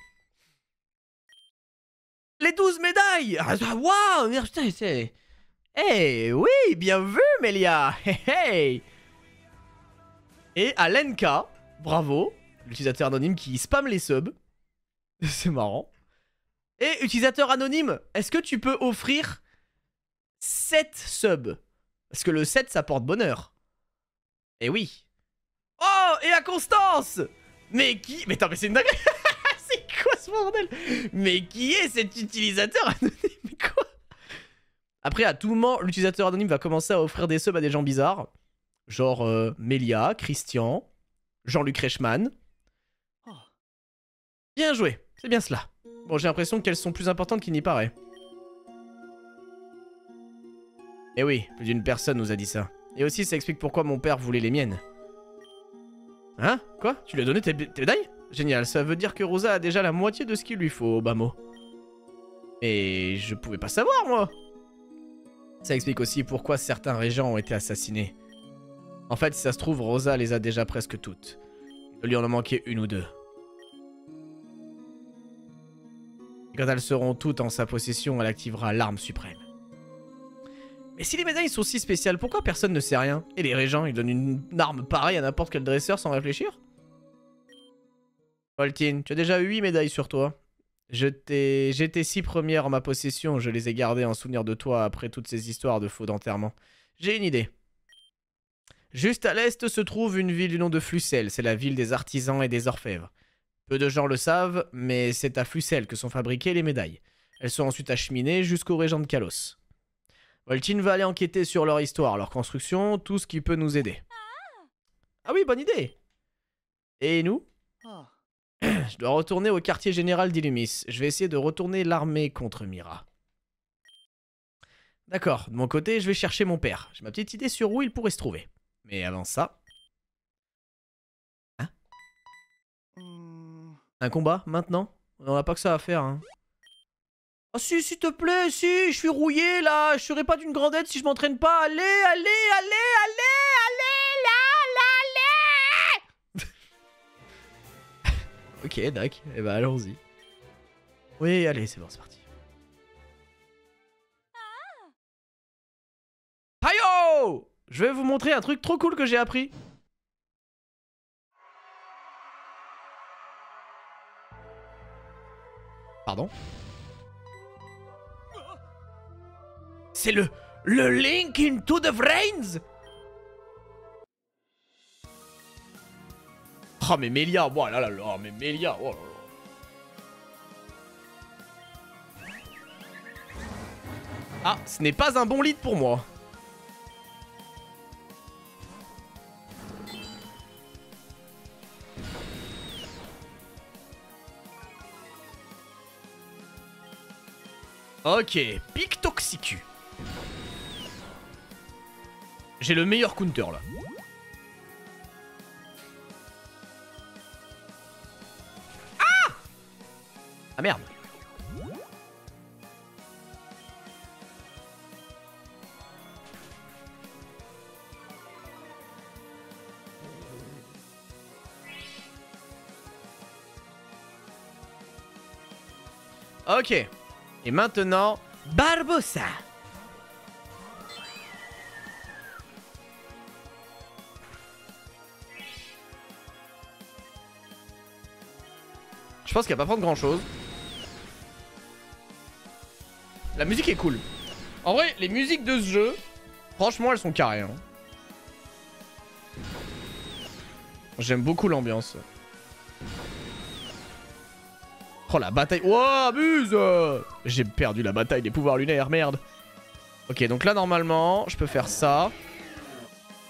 Les 12 médailles. Waouh. Putain, c'est... Eh oui, bien vu, Melia. Hey. Et à Lenka, bravo, l'utilisateur anonyme qui spam les subs. C'est marrant. Et utilisateur anonyme, est-ce que tu peux offrir 7 subs? Parce que le 7, ça porte bonheur. Eh oui. Oh, et à Constance. Mais qui... Mais attends, mais c'est une dingue. C'est quoi ce bordel? Mais qui est cet utilisateur anonyme? Mais quoi? Après, à tout moment, l'utilisateur anonyme va commencer à offrir des subs à des gens bizarres. Genre Melia, Christian, Jean-Luc Reichmann. Oh. Bien joué, c'est bien cela. Bon, j'ai l'impression qu'elles sont plus importantes qu'il n'y paraît. Eh oui, plus d'une personne nous a dit ça. Et aussi, ça explique pourquoi mon père voulait les miennes. Hein? Quoi? Tu lui as donné tes médailles? Génial, ça veut dire que Rosa a déjà la moitié de ce qu'il lui faut, Obama. Et je pouvais pas savoir, moi. Ça explique aussi pourquoi certains régents ont été assassinés. En fait, si ça se trouve, Rosa les a déjà presque toutes. Il peut lui en manquer une ou deux. Et quand elles seront toutes en sa possession, elle activera l'arme suprême. Mais si les médailles sont si spéciales, pourquoi personne ne sait rien? Et les régents, ils donnent une arme pareille à n'importe quel dresseur sans réfléchir? Voltine, tu as déjà eu 8 médailles sur toi. J'étais 6 premières en ma possession, je les ai gardées en souvenir de toi après toutes ces histoires de faux d'enterrement. J'ai une idée. Juste à l'est se trouve une ville du nom de Flucel, c'est la ville des artisans et des orfèvres. Peu de gens le savent, mais c'est à Flucel que sont fabriquées les médailles. Elles sont ensuite acheminées jusqu'au régent de Kalos. Voltine va aller enquêter sur leur histoire, leur construction, tout ce qui peut nous aider. Ah oui, bonne idée. Et nous? Je dois retourner au quartier général d'Illumis. Je vais essayer de retourner l'armée contre Mira. D'accord, de mon côté, je vais chercher mon père. J'ai ma petite idée sur où il pourrait se trouver. Mais avant ça... Hein? Un combat, maintenant? On n'a pas que ça à faire, hein. Oh si, s'il te plaît, si, je suis rouillé, là. Je serais pas d'une grande aide si je m'entraîne pas. Allez, allez, allez, allez, là, allez. Ok, d'accord. Eh ben, allons-y. Oui, allez, c'est bon, c'est parti. Hayo! Je vais vous montrer un truc trop cool que j'ai appris. Pardon? C'est le Link into the Brains. Oh mais Melia, oh là là là, mais Melia, oh là là. Ah, ce n'est pas un bon lead pour moi. Ok, pic Toxicu. J'ai le meilleur counter là. Ah! Ah merde. Ok. Et maintenant, Barbossa. Je pense qu'elle va pas prendre grand chose. La musique est cool. En vrai, les musiques de ce jeu, franchement, elles sont carrées. Hein. J'aime beaucoup l'ambiance. Oh la bataille. Oh, abuse! J'ai perdu la bataille des pouvoirs lunaires, merde. Ok, donc là, normalement, je peux faire ça.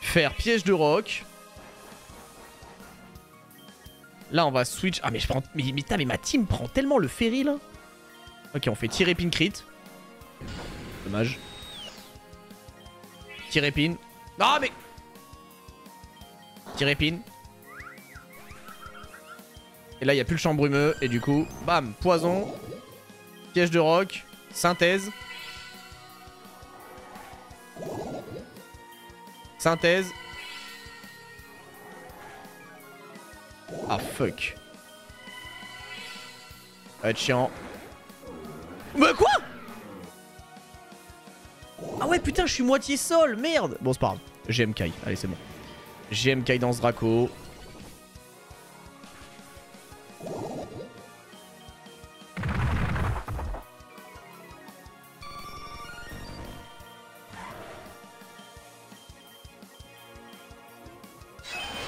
Faire piège de roc. Là, on va switch. Ah, mais je prends. Mais ma team prend tellement le ferry là. Ok, on fait tir épine crit. Dommage. Tir épine. Ah, mais. Tir épine. Et là, il n'y a plus le champ brumeux. Et du coup, bam, poison. Piège de roc. Synthèse. Synthèse. Ah, fuck. Ça va être chiant. Mais quoi? Ah ouais, putain, je suis moitié sol. Merde. Bon, c'est pas grave. GM Kai. Allez, c'est bon. GM Kai dans ce Draco.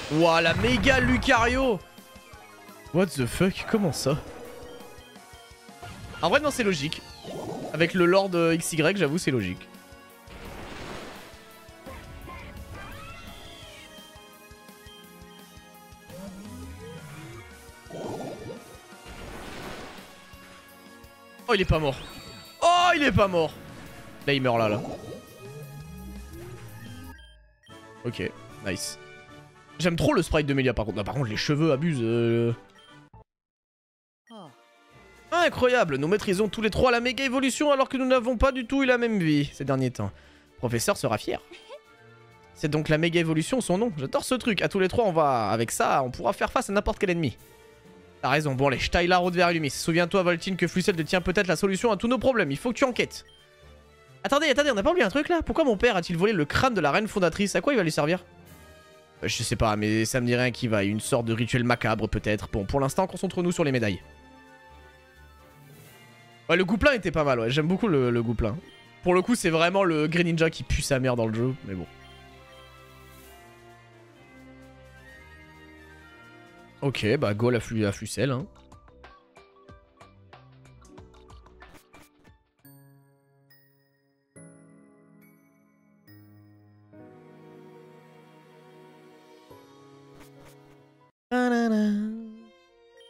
Ouah, la méga Lucario. What the fuck? Comment ça? En vrai, non, c'est logique. Avec le Lord XY, j'avoue, c'est logique. Oh, il est pas mort. Oh, il est pas mort. Là, il meurt là. Ok, nice. J'aime trop le sprite de Melia par contre. Non, par contre, les cheveux abusent. Incroyable, nous maîtrisons tous les trois la méga évolution alors que nous n'avons pas du tout eu la même vie ces derniers temps. Le professeur sera fier. C'est donc la méga évolution son nom. J'adore ce truc. À tous les trois, on va. Avec ça, on pourra faire face à n'importe quel ennemi. T'as raison. Bon, allez, je taille la route vers Illumis. Souviens-toi, Voltine, que Flucel détient peut-être la solution à tous nos problèmes. Il faut que tu enquêtes. Attendez, on n'a pas oublié un truc là? Pourquoi mon père a-t-il volé le crâne de la reine fondatrice? À quoi il va lui servir? Je sais pas, mais ça me dit rien qui va. Une sorte de rituel macabre peut-être. Bon, pour l'instant, concentrons-nous sur les médailles. Ouais, le gouplin était pas mal, ouais. J'aime beaucoup le gouplin. Pour le coup, c'est vraiment le Greninja qui pue sa mère dans le jeu, mais bon. Ok, bah go la flucelle, hein.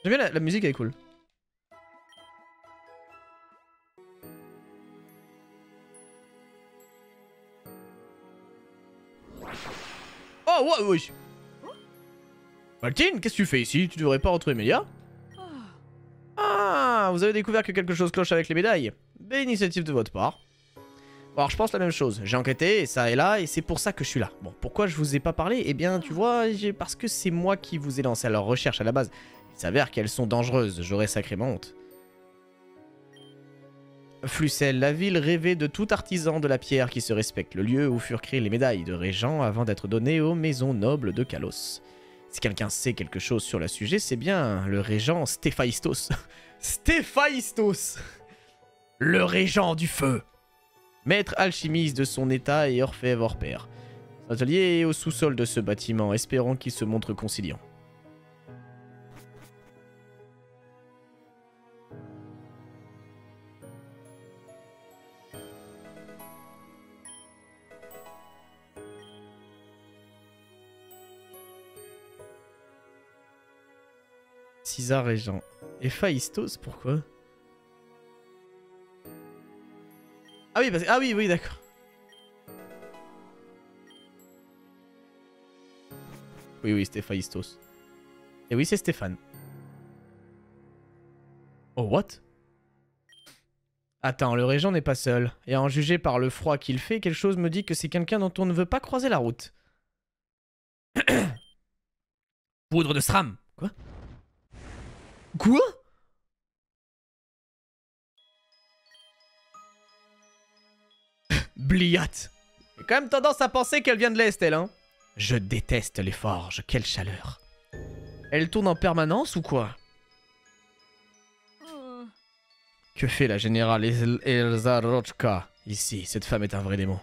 J'aime bien la musique, elle est cool. Oh, ouais, oui. Valtine, qu'est-ce que tu fais ici? Tu devrais pas retrouver Melia? Ah, vous avez découvert que quelque chose cloche avec les médailles. Belle initiative de votre part. Bon, alors je pense la même chose. J'ai enquêté, et ça et là, et c'est pour ça que je suis là. Bon, pourquoi je vous ai pas parlé? Eh bien, tu vois, parce que c'est moi qui vous ai lancé à leur recherche à la base. Il s'avère qu'elles sont dangereuses, j'aurais sacrément honte. Flucelle, la ville rêvée de tout artisan de la pierre qui se respecte, le lieu où furent créées les médailles de régent avant d'être données aux maisons nobles de Kalos. Si quelqu'un sait quelque chose sur le sujet, c'est bien le régent Stéphaïstos. Stéphaïstos, le régent du feu. Maître alchimiste de son état et orfèvre hors pair. Son atelier est au sous-sol de ce bâtiment, espérons qu'il se montre conciliant. César régent. Héphaïstos, pourquoi? Ah oui, ah oui, d'accord. Oui, Stéphaïstos. Et oui, c'est Stéphane. Oh, what? Attends, le régent n'est pas seul. Et à en juger par le froid qu'il fait, quelque chose me dit que c'est quelqu'un dont on ne veut pas croiser la route. Poudre de SRAM. Quoi? Quoi? Bliat. J'ai quand même tendance à penser qu'elle vient de l'Est, elle, hein. Je déteste les forges, quelle chaleur. Elle tourne en permanence ou quoi? Que fait la générale Elsa Rochka ici? Cette femme est un vrai démon.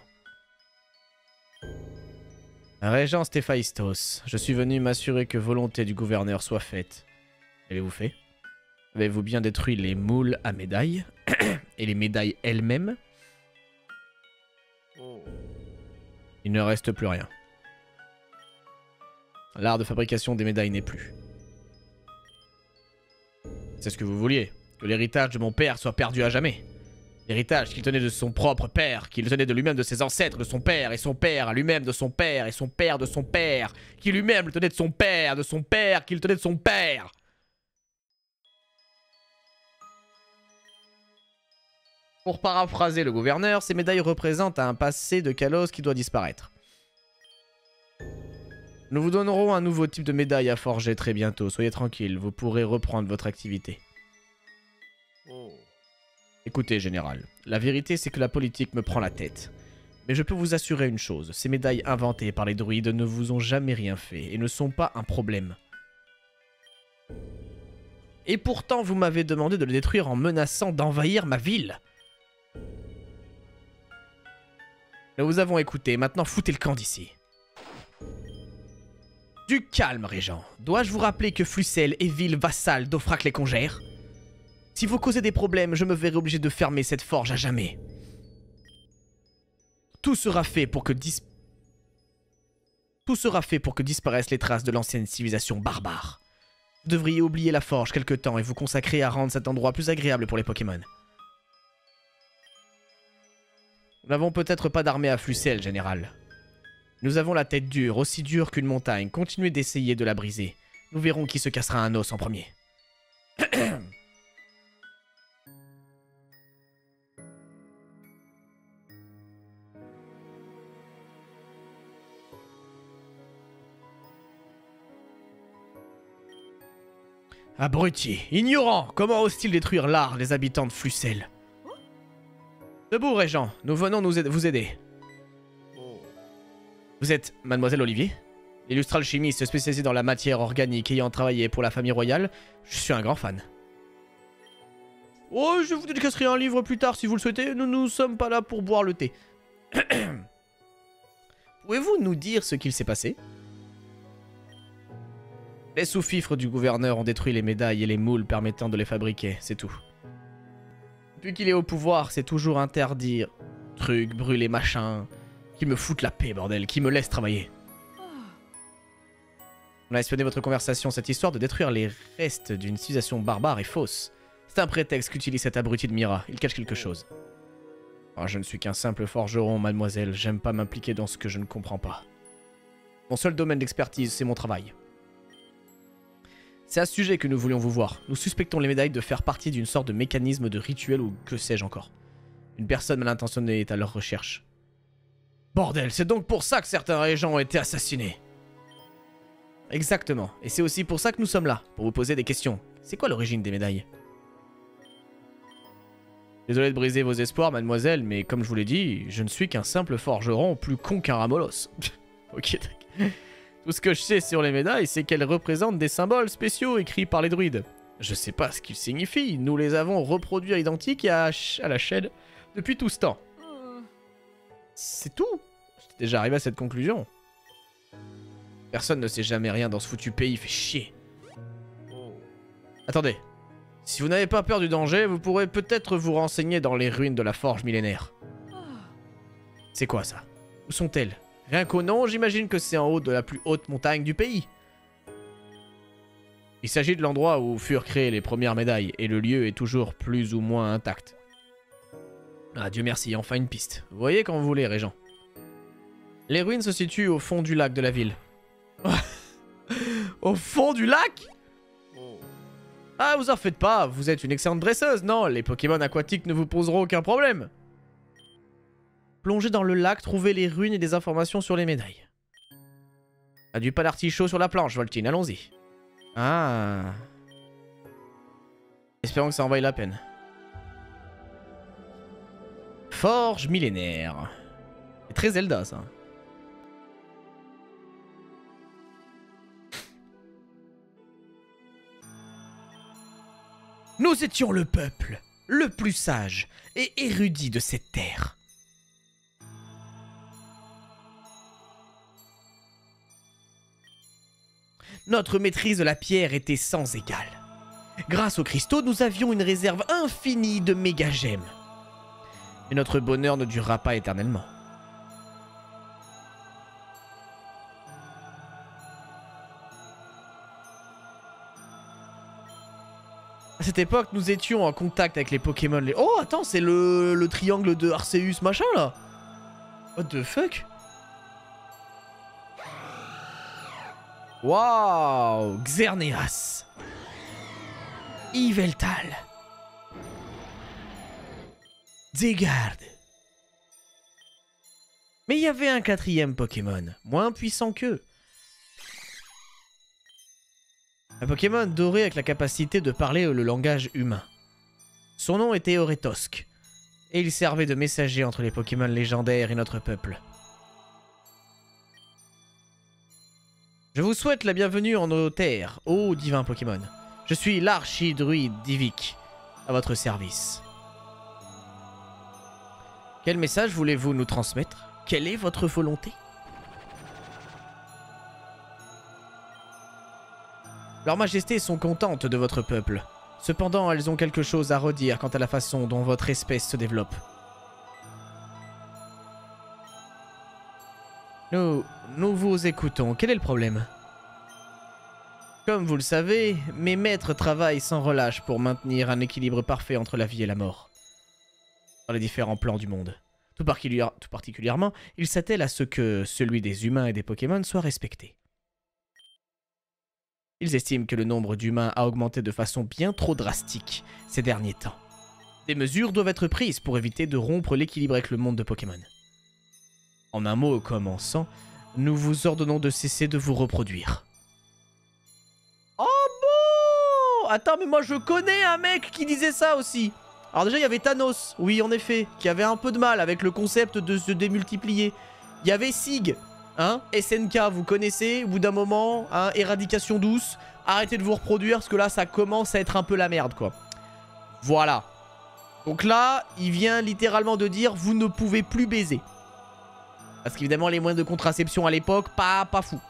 Régent Stéphaïstos, je suis venu m'assurer que volonté du gouverneur soit faite. Qu'avez-vous fait? Avez-vous bien détruit les moules à médailles? Et les médailles elles-mêmes? Il ne reste plus rien. L'art de fabrication des médailles n'est plus. C'est ce que vous vouliez. Que l'héritage de mon père soit perdu à jamais. L'héritage qu'il tenait de son propre père, qu'il tenait de lui-même de ses ancêtres, de son père, et son père à lui-même de son père, et son père de son père, qui lui-même le tenait de son père, qu'il tenait de son père. Pour paraphraser le gouverneur, ces médailles représentent un passé de Kalos qui doit disparaître. Nous vous donnerons un nouveau type de médaille à forger très bientôt. Soyez tranquille, vous pourrez reprendre votre activité. Écoutez, général, la vérité c'est que la politique me prend la tête. Mais je peux vous assurer une chose, ces médailles inventées par les druides ne vous ont jamais rien fait et ne sont pas un problème. Et pourtant vous m'avez demandé de le détruire en menaçant d'envahir ma ville. Nous vous avons écouté, maintenant foutez le camp d'ici. Du calme, Régent. Dois-je vous rappeler que Flucelle est ville vassale d'Ophrac les Congères? Si vous causez des problèmes, je me verrai obligé de fermer cette forge à jamais. Tout sera fait pour que disparaissent les traces de l'ancienne civilisation barbare. Vous devriez oublier la forge quelque temps et vous consacrer à rendre cet endroit plus agréable pour les Pokémon. Nous n'avons peut-être pas d'armée à Flucelle, général. Nous avons la tête dure, aussi dure qu'une montagne. Continuez d'essayer de la briser. Nous verrons qui se cassera un os en premier. Abruti, ignorant, comment ose-t-il détruire l'art des habitants de Flucelle? Debout, Régent. Nous venons vous aider. Vous êtes Mademoiselle Olivier? L'illustre alchimiste spécialisé dans la matière organique ayant travaillé pour la famille royale. Je suis un grand fan. Oh, je vous dédicacerai un livre plus tard si vous le souhaitez. Nous ne sommes pas là pour boire le thé. Pouvez-vous nous dire ce qu'il s'est passé? Les sous-fifres du gouverneur ont détruit les médailles et les moules permettant de les fabriquer, c'est tout. Depuis qu'il est au pouvoir, c'est toujours interdire trucs, brûler, machin, qui me foutent la paix, bordel, qui me laisse travailler. On a espionné votre conversation, cette histoire de détruire les restes d'une civilisation barbare est fausse. C'est un prétexte qu'utilise cet abruti de Mira, il cache quelque chose. Oh, je ne suis qu'un simple forgeron, mademoiselle, j'aime pas m'impliquer dans ce que je ne comprends pas. Mon seul domaine d'expertise, c'est mon travail. C'est à ce sujet que nous voulions vous voir. Nous suspectons les médailles de faire partie d'une sorte de mécanisme de rituel ou que sais-je encore. Une personne mal intentionnée est à leur recherche. Bordel, c'est donc pour ça que certains régents ont été assassinés. Exactement, et c'est aussi pour ça que nous sommes là, pour vous poser des questions. C'est quoi l'origine des médailles? Désolé de briser vos espoirs, mademoiselle, mais comme je vous l'ai dit, je ne suis qu'un simple forgeron plus con qu'un ramolos. Ok, d'accord. Tout ce que je sais sur les médailles, c'est qu'elles représentent des symboles spéciaux écrits par les druides. Je sais pas ce qu'ils signifient, nous les avons reproduits à l'identique et à la chaîne depuis tout ce temps. C'est tout. J'étais déjà arrivé à cette conclusion. Personne ne sait jamais rien dans ce foutu pays, il fait chier. Attendez. Si vous n'avez pas peur du danger, vous pourrez peut-être vous renseigner dans les ruines de la forge millénaire. C'est quoi ça? Où sont-elles? Rien qu'au nom, j'imagine que c'est en haut de la plus haute montagne du pays. Il s'agit de l'endroit où furent créées les premières médailles, et le lieu est toujours plus ou moins intact. Ah, Dieu merci, enfin une piste. Vous voyez quand vous voulez, Régent. Les ruines se situent au fond du lac de la ville. Au fond du lac? Ah, vous en faites pas, vous êtes une excellente dresseuse, non? Les Pokémon aquatiques ne vous poseront aucun problème. Plongez dans le lac, trouvez les ruines et des informations sur les médailles. Ah, du pas d'artichaut sur la planche, Voltine, allons-y. Ah. Espérons que ça en vaille la peine. Forge millénaire. C'est très Zelda, ça. Nous étions le peuple, le plus sage et érudit de cette terre. Notre maîtrise de la pierre était sans égale. Grâce aux cristaux, nous avions une réserve infinie de méga-gemmes. Mais notre bonheur ne durera pas éternellement. À cette époque, nous étions en contact avec les Pokémon. Oh, attends, c'est le triangle de Arceus machin là. What the fuck? Waouh, Xerneas, Yveltal, Zygarde. Mais il y avait un quatrième Pokémon, moins puissant qu'eux. Un Pokémon doré avec la capacité de parler le langage humain. Son nom était Oretosk, et il servait de messager entre les Pokémon légendaires et notre peuple. Je vous souhaite la bienvenue en nos terres, ô divin Pokémon. Je suis l'archidruide Divik, à votre service. Quel message voulez-vous nous transmettre? Quelle est votre volonté? Leurs majestés sont contentes de votre peuple. Cependant, elles ont quelque chose à redire quant à la façon dont votre espèce se développe. Nous vous écoutons. Quel est le problème? Comme vous le savez, mes maîtres travaillent sans relâche pour maintenir un équilibre parfait entre la vie et la mort. Dans les différents plans du monde. Tout particulièrement, ils s'attellent à ce que celui des humains et des Pokémon soit respecté. Ils estiment que le nombre d'humains a augmenté de façon bien trop drastique ces derniers temps. Des mesures doivent être prises pour éviter de rompre l'équilibre avec le monde de Pokémon. En un mot commençant, nous vous ordonnons de cesser de vous reproduire. Oh bon! Attends, mais moi je connais un mec qui disait ça aussi. Alors déjà, il y avait Thanos, oui, en effet, qui avait un peu de mal avec le concept de se démultiplier. Il y avait Sig, hein, SNK, vous connaissez, au bout d'un moment, hein, éradication douce, arrêtez de vous reproduire, parce que là, ça commence à être un peu la merde, quoi. Voilà. Donc là, il vient littéralement de dire, vous ne pouvez plus baiser. Parce qu'évidemment, les moyens de contraception à l'époque, pas fou.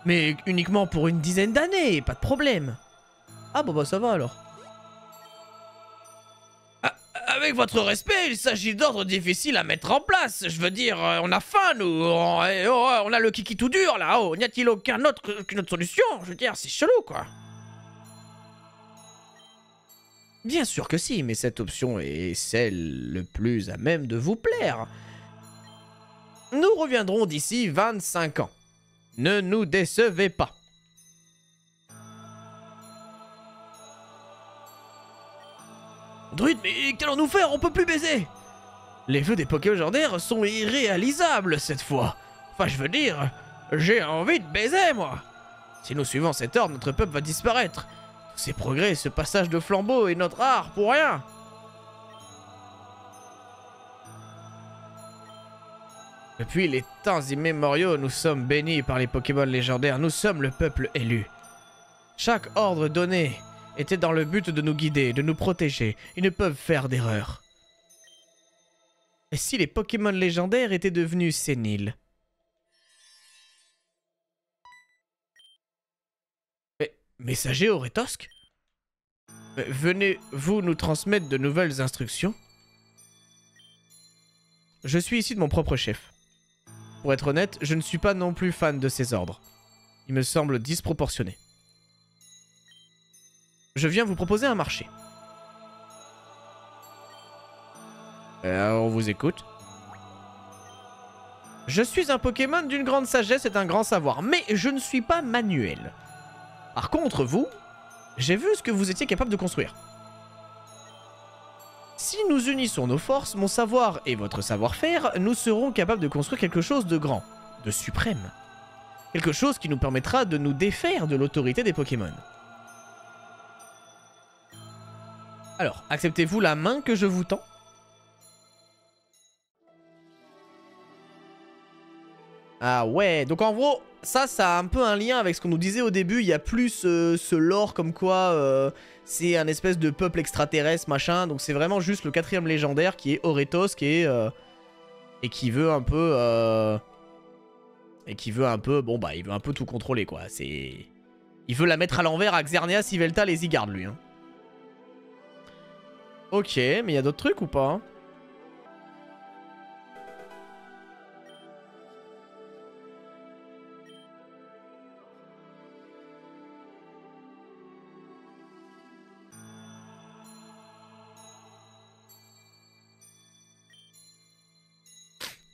Mais uniquement pour une dizaine d'années, pas de problème. Ah bon bah ça va alors. Avec votre respect, il s'agit d'ordres difficiles à mettre en place. Je veux dire, on a faim nous, on a le kiki tout dur là, oh, n'y a-t-il qu'une autre solution? Je veux dire, c'est chelou quoi. Bien sûr que si, mais cette option est celle le plus à même de vous plaire. Nous reviendrons d'ici 25 ans. Ne nous décevez pas. Druide, mais qu'allons-nous faire? On peut plus baiser. Les vœux des Pokémon légendaires sont irréalisables cette fois. Enfin, je veux dire, j'ai envie de baiser, moi. Si nous suivons cet ordre, notre peuple va disparaître. Tous ces progrès, ce passage de flambeau et notre art pour rien. Depuis les temps immémoriaux, nous sommes bénis par les Pokémon légendaires. Nous sommes le peuple élu. Chaque ordre donné était dans le but de nous guider, de nous protéger. Ils ne peuvent faire d'erreur. Et si les Pokémon légendaires étaient devenus séniles? Messager Oretosk? Venez-vous nous transmettre de nouvelles instructions? Je suis ici de mon propre chef. Pour être honnête, je ne suis pas non plus fan de ces ordres. Ils me semblent disproportionnés. Je viens vous proposer un marché. On vous écoute. Je suis un Pokémon d'une grande sagesse et d'un grand savoir, mais je ne suis pas manuel. Par contre, vous, j'ai vu ce que vous étiez capable de construire. Si nous unissons nos forces, mon savoir et votre savoir-faire, nous serons capables de construire quelque chose de grand, de suprême. Quelque chose qui nous permettra de nous défaire de l'autorité des Pokémon. Alors, acceptez-vous la main que je vous tends? Ah ouais, donc en gros, ça a un peu un lien avec ce qu'on nous disait au début. Il y a plus ce lore comme quoi c'est un espèce de peuple extraterrestre, machin. Donc c'est vraiment juste le 4ème légendaire qui est Oretosk et qui veut un peu... bon bah, il veut un peu tout contrôler quoi. Il veut la mettre à l'envers à Xerneas, Yveltal et Zygarde lui. Hein. Ok, mais il y a d'autres trucs ou pas?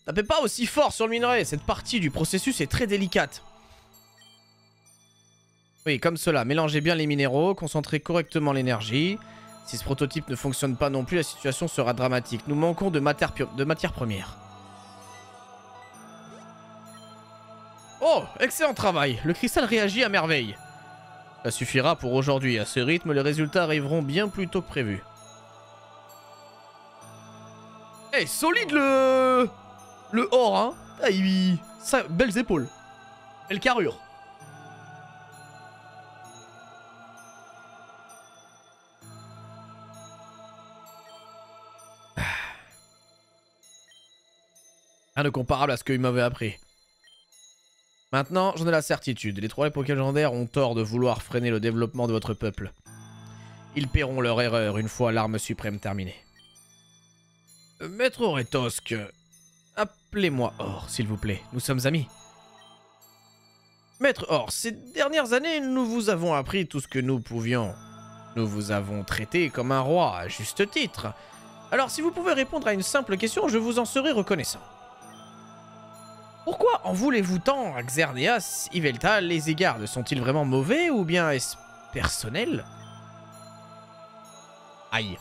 Tapez pas aussi fort sur le minerai, cette partie du processus est très délicate. Oui, comme cela, mélangez bien les minéraux, concentrez correctement l'énergie. Si ce prototype ne fonctionne pas non plus, la situation sera dramatique. Nous manquons de matière première. Oh, excellent travail. Le cristal réagit à merveille. Ça suffira pour aujourd'hui. À ce rythme, les résultats arriveront bien plus tôt que prévu. Eh, solide le or, hein. Ah, ça, belles épaules. Belle carrure. Rien de comparable à ce qu'il m'avait appris. Maintenant, j'en ai la certitude. Les 3 Pokémon légendaires ont tort de vouloir freiner le développement de votre peuple. Ils paieront leur erreur une fois l'arme suprême terminée. Maître Oretosk, appelez-moi Or, s'il vous plaît. Nous sommes amis. Maître Or, ces dernières années, nous vous avons appris tout ce que nous pouvions. Nous vous avons traité comme un roi, à juste titre. Alors, si vous pouvez répondre à une simple question, je vous en serai reconnaissant. Pourquoi en voulez-vous tant à Xerneas, Yveltal et Zygarde? Sont-ils vraiment mauvais ou bien est-ce personnel? Aïe.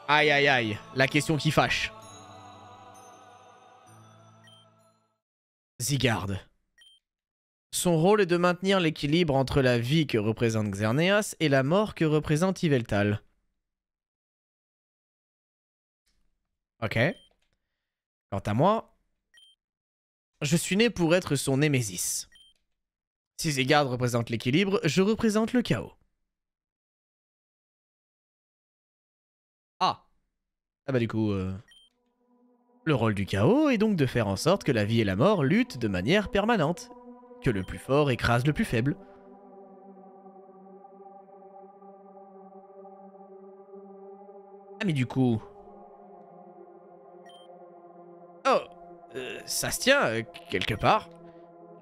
Aïe aïe aïe, la question qui fâche. Zygarde. Son rôle est de maintenir l'équilibre entre la vie que représente Xerneas et la mort que représente Yveltal. Ok. Quant à moi, je suis né pour être son némésis. Si ces gardes représentent l'équilibre, je représente le chaos. Ah. Ah bah du coup... Le rôle du chaos est donc de faire en sorte que la vie et la mort luttent de manière permanente. Que le plus fort écrase le plus faible. Ah mais du coup... Oh, ça se tient, quelque part.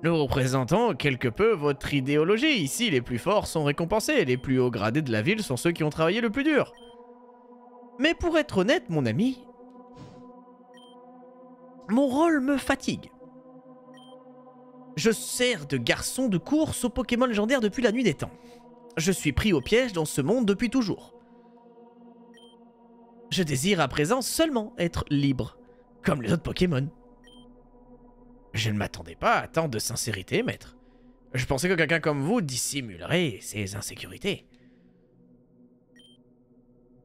Nous représentons quelque peu votre idéologie. Ici, les plus forts sont récompensés. Les plus hauts gradés de la ville sont ceux qui ont travaillé le plus dur. Mais pour être honnête, mon ami, mon rôle me fatigue. Je sers de garçon de course aux Pokémon légendaires depuis la nuit des temps. Je suis pris au piège dans ce monde depuis toujours. Je désire à présent seulement être libre, comme les autres Pokémon. Je ne m'attendais pas à tant de sincérité, maître. Je pensais que quelqu'un comme vous dissimulerait ses insécurités.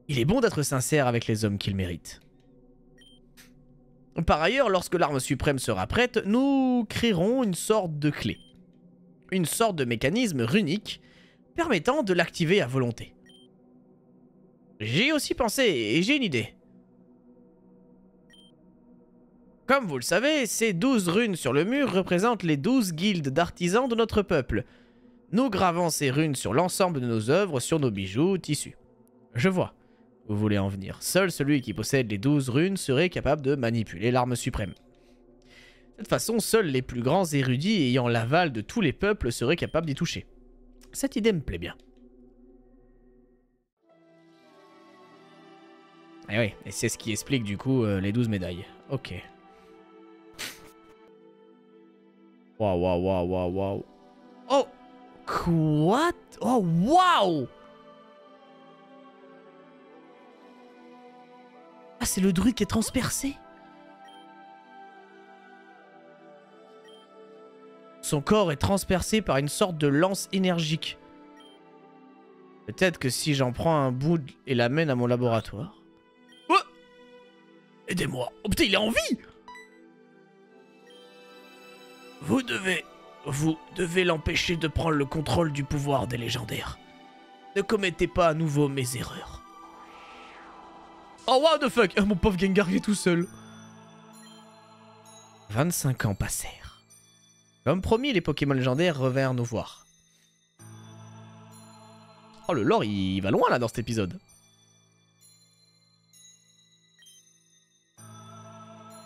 Il est bon d'être sincère avec les hommes qu'il mérite. Par ailleurs, lorsque l'arme suprême sera prête, nous créerons une sorte de clé. Une sorte de mécanisme runique permettant de l'activer à volonté. J'y ai aussi pensé et j'ai une idée. Comme vous le savez, ces 12 runes sur le mur représentent les 12 guildes d'artisans de notre peuple. Nous gravons ces runes sur l'ensemble de nos œuvres, sur nos bijoux, tissus. Je vois. Vous voulez en venir. Seul celui qui possède les 12 runes serait capable de manipuler l'arme suprême. De toute façon, seuls les plus grands érudits ayant l'aval de tous les peuples seraient capables d'y toucher. Cette idée me plaît bien. Et oui, et c'est ce qui explique du coup les 12 médailles. Ok. Waouh, waouh, waouh, waouh, waouh. Oh! Quoi? Oh, waouh! Ah, c'est le druide qui est transpercé. Son corps est transpercé par une sorte de lance énergique. Peut-être que si j'en prends un bout et l'amène à mon laboratoire... Oh, aidez-moi. Oh putain, il est en vie! Vous devez l'empêcher de prendre le contrôle du pouvoir des légendaires. Ne commettez pas à nouveau mes erreurs. Oh, what the fuck! Mon pauvre Gengar, il est tout seul. 25 ans passèrent. Comme promis, les Pokémon légendaires revinrent nous voir. Oh, le lore, il va loin, là, dans cet épisode.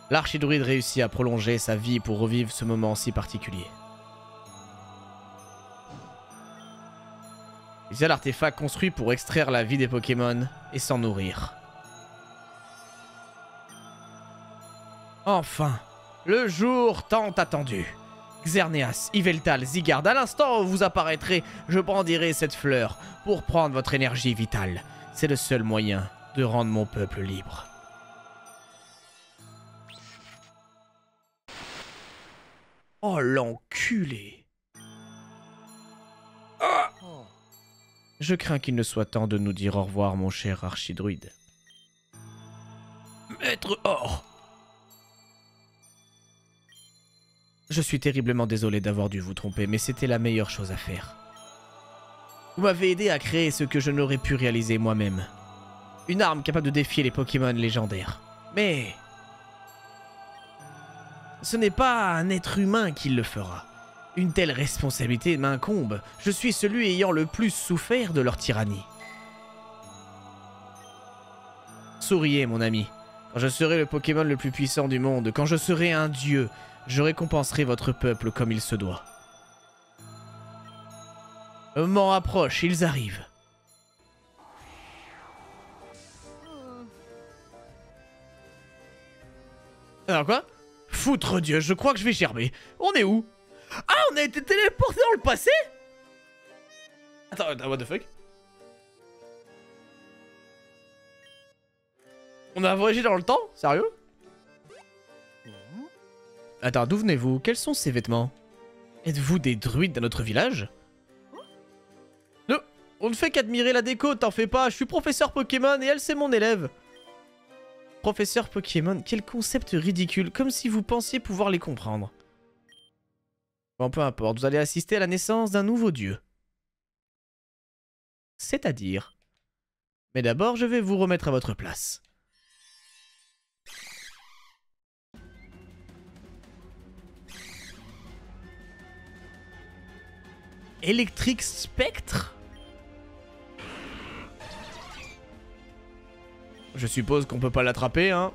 L'archidruide réussit à prolonger sa vie pour revivre ce moment si particulier. Il usa l'artefact construit pour extraire la vie des Pokémon et s'en nourrir. Enfin, le jour tant attendu. Xerneas, Yveltal, Zygarde, à l'instant où vous apparaîtrez, je brandirai cette fleur pour prendre votre énergie vitale. C'est le seul moyen de rendre mon peuple libre. Oh l'enculé. Ah, je crains qu'il ne soit temps de nous dire au revoir, mon cher archidruide. Maître Or. Je suis terriblement désolé d'avoir dû vous tromper, mais c'était la meilleure chose à faire. Vous m'avez aidé à créer ce que je n'aurais pu réaliser moi-même. Une arme capable de défier les Pokémon légendaires. Mais... ce n'est pas un être humain qui le fera. Une telle responsabilité m'incombe. Je suis celui ayant le plus souffert de leur tyrannie. Souriez, mon ami. Quand je serai le Pokémon le plus puissant du monde, quand je serai un dieu, je récompenserai votre peuple comme il se doit. Le moment approche, ils arrivent. Alors quoi? Foutre Dieu, je crois que je vais gerber. On est où? Ah, on a été téléporté dans le passé? Attends, what the fuck? On a voyagé dans le temps? Sérieux? Attends, d'où venez-vous? Quels sont ces vêtements? Êtes-vous des druides dans notre village? Non, on ne fait qu'admirer la déco, t'en fais pas. Je suis professeur Pokémon et elle, c'est mon élève. Professeur Pokémon, quel concept ridicule, comme si vous pensiez pouvoir les comprendre. Bon, peu importe, vous allez assister à la naissance d'un nouveau dieu. C'est-à-dire... Mais d'abord, je vais vous remettre à votre place. Electric Spectre? Je suppose qu'on peut pas l'attraper, hein.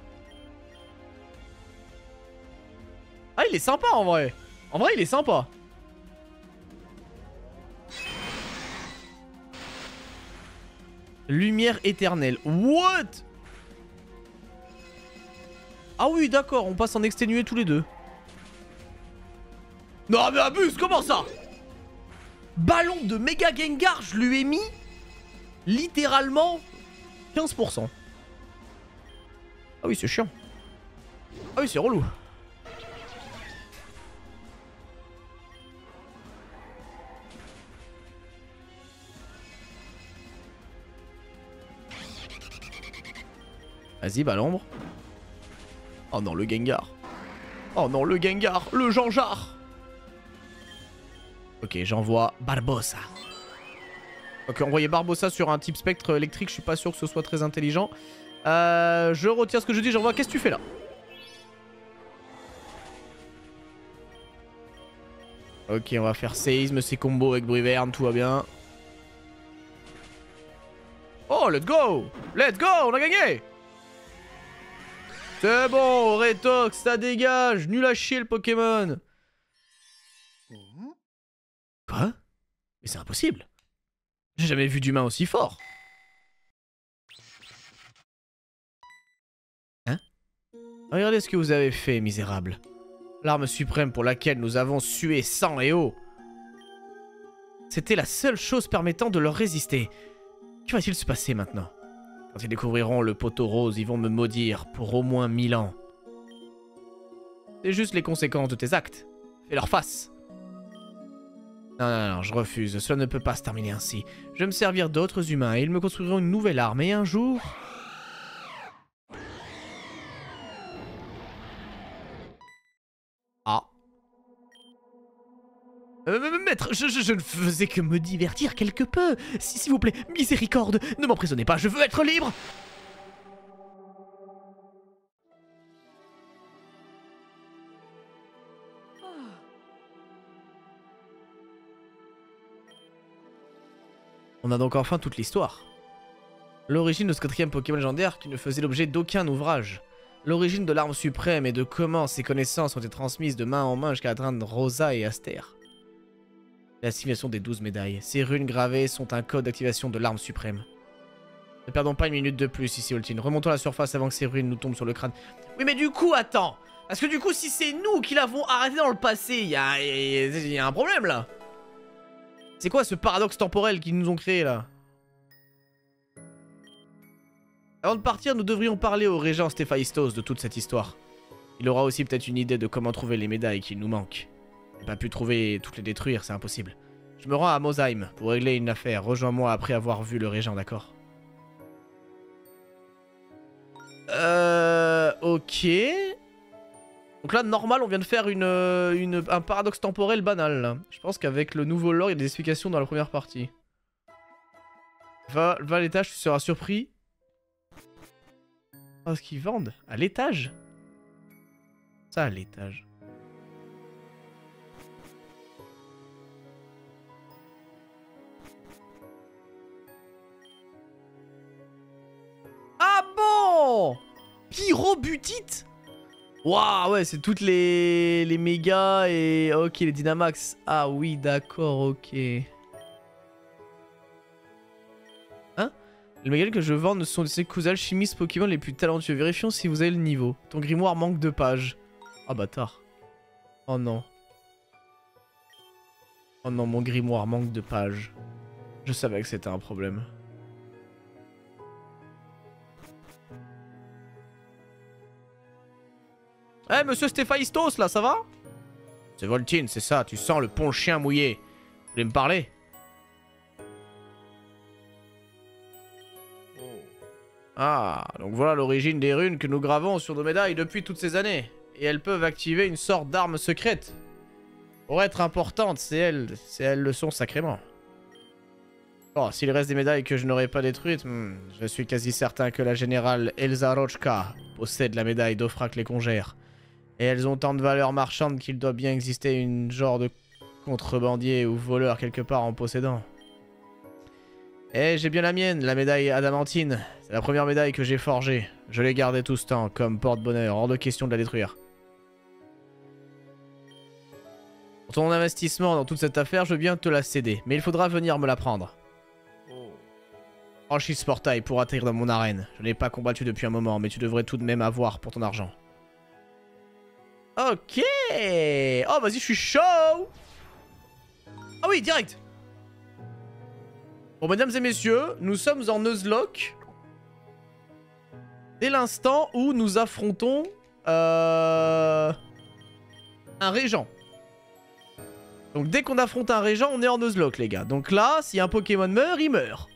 Ah, il est sympa en vrai. En vrai, il est sympa. Lumière éternelle. What? Ah oui, d'accord, on passe en exténué tous les deux. Non mais abuse, comment ça? Ballon de méga Gengar, je lui ai mis littéralement 15%. Ah oui, c'est chiant. Ah oui, c'est relou. Vas-y, bah l'ombre. Oh non, le Gengar. Oh non, le Gengar, le Jean-Jard. Ok, j'envoie Barbossa. Ok, envoyer Barbossa sur un type spectre électrique, je suis pas sûr que ce soit très intelligent. Je retire ce que je dis, j'envoie. Qu'est-ce que tu fais là? Ok, on va faire séisme, c'est combo avec Briverne, tout va bien. Oh, let's go! Let's go, on a gagné! C'est bon, Retox, ça dégage! Nul à chier le Pokémon! Quoi? Mais c'est impossible! J'ai jamais vu d'humain aussi fort! Hein? Regardez ce que vous avez fait, misérable. L'arme suprême pour laquelle nous avons sué sang et eau. C'était la seule chose permettant de leur résister. Que va-t-il se passer maintenant? Quand ils découvriront le poteau rose, ils vont me maudire pour au moins 1000 ans. C'est juste les conséquences de tes actes. Fais-leur face. Non, non, non, je refuse. Cela ne peut pas se terminer ainsi. Je vais me servir d'autres humains et ils me construiront une nouvelle arme. Et un jour... Ah. Maître, je ne faisais que me divertir quelque peu. S'il vous plaît, miséricorde, ne m'emprisonnez pas, je veux être libre. On a donc enfin toute l'histoire. L'origine de ce 4e Pokémon légendaire qui ne faisait l'objet d'aucun ouvrage. L'origine de l'arme suprême et de comment ces connaissances ont été transmises de main en main jusqu'à atteindre Rosa et Aster. La signature des 12 médailles. Ces runes gravées sont un code d'activation de l'arme suprême. Ne perdons pas une minute de plus ici, Oltine. Remontons à la surface avant que ces runes nous tombent sur le crâne. Oui, mais du coup, attends. Parce que du coup, si c'est nous qui l'avons arrêté dans le passé, il y a un problème, là. C'est quoi ce paradoxe temporel qu'ils nous ont créé, là? Avant de partir, nous devrions parler au régent Stéphaïstos de toute cette histoire. Il aura aussi peut-être une idée de comment trouver les médailles qu'il nous manquent. J'ai pas pu trouver toutes les détruire, c'est impossible. Je me rends à Mosheim pour régler une affaire. Rejoins-moi après avoir vu le régent, d'accord? Ok. Donc là, normal, on vient de faire un paradoxe temporel banal. Là. Je pense qu'avec le nouveau lore, il y a des explications dans la première partie. Va à l'étage, tu seras surpris. Oh, ce qu'ils vendent? À l'étage? Ça, à l'étage. Ah bon? Pyrobutite? Waouh, ouais, c'est toutes les mégas et... Ok, les Dynamax. Ah oui, d'accord, ok. Hein? Les mégas que je vends ne sont des cousins alchimistes Pokémon les plus talentueux. Vérifions si vous avez le niveau. Ton grimoire manque de pages. Ah, bâtard. Oh non. Oh non, mon grimoire manque de pages. Je savais que c'était un problème. Eh, hey, monsieur Stéphaïstos, là, ça va? C'est Voltine, c'est ça, tu sens le pont chien mouillé. Vous voulez me parler? Ah, donc voilà l'origine des runes que nous gravons sur nos médailles depuis toutes ces années. Et elles peuvent activer une sorte d'arme secrète. Pour être importantes, c'est elles le sont sacrément. Bon, s'il reste des médailles que je n'aurais pas détruites, je suis quasi certain que la générale Elsa Rochka possède la médaille d'Ofrak les Congères. Et elles ont tant de valeur marchande qu'il doit bien exister une genre de contrebandier ou voleur quelque part en possédant. Et j'ai bien la mienne, la médaille adamantine. C'est la première médaille que j'ai forgée. Je l'ai gardée tout ce temps, comme porte-bonheur, hors de question de la détruire. Pour ton investissement dans toute cette affaire, je veux bien te la céder, mais il faudra venir me la prendre. Franchis ce portail pour atterrir dans mon arène. Je n'ai pas combattu depuis un moment, mais tu devrais tout de même avoir pour ton argent. Ok. Oh, vas-y, je suis chaud. Ah oui, direct. Bon, mesdames et messieurs, nous sommes en Nuzlocke. Dès l'instant où nous affrontons un régent. Donc dès qu'on affronte un régent, on est en Nuzlocke, les gars. Donc là, si un Pokémon meurt, il meurt.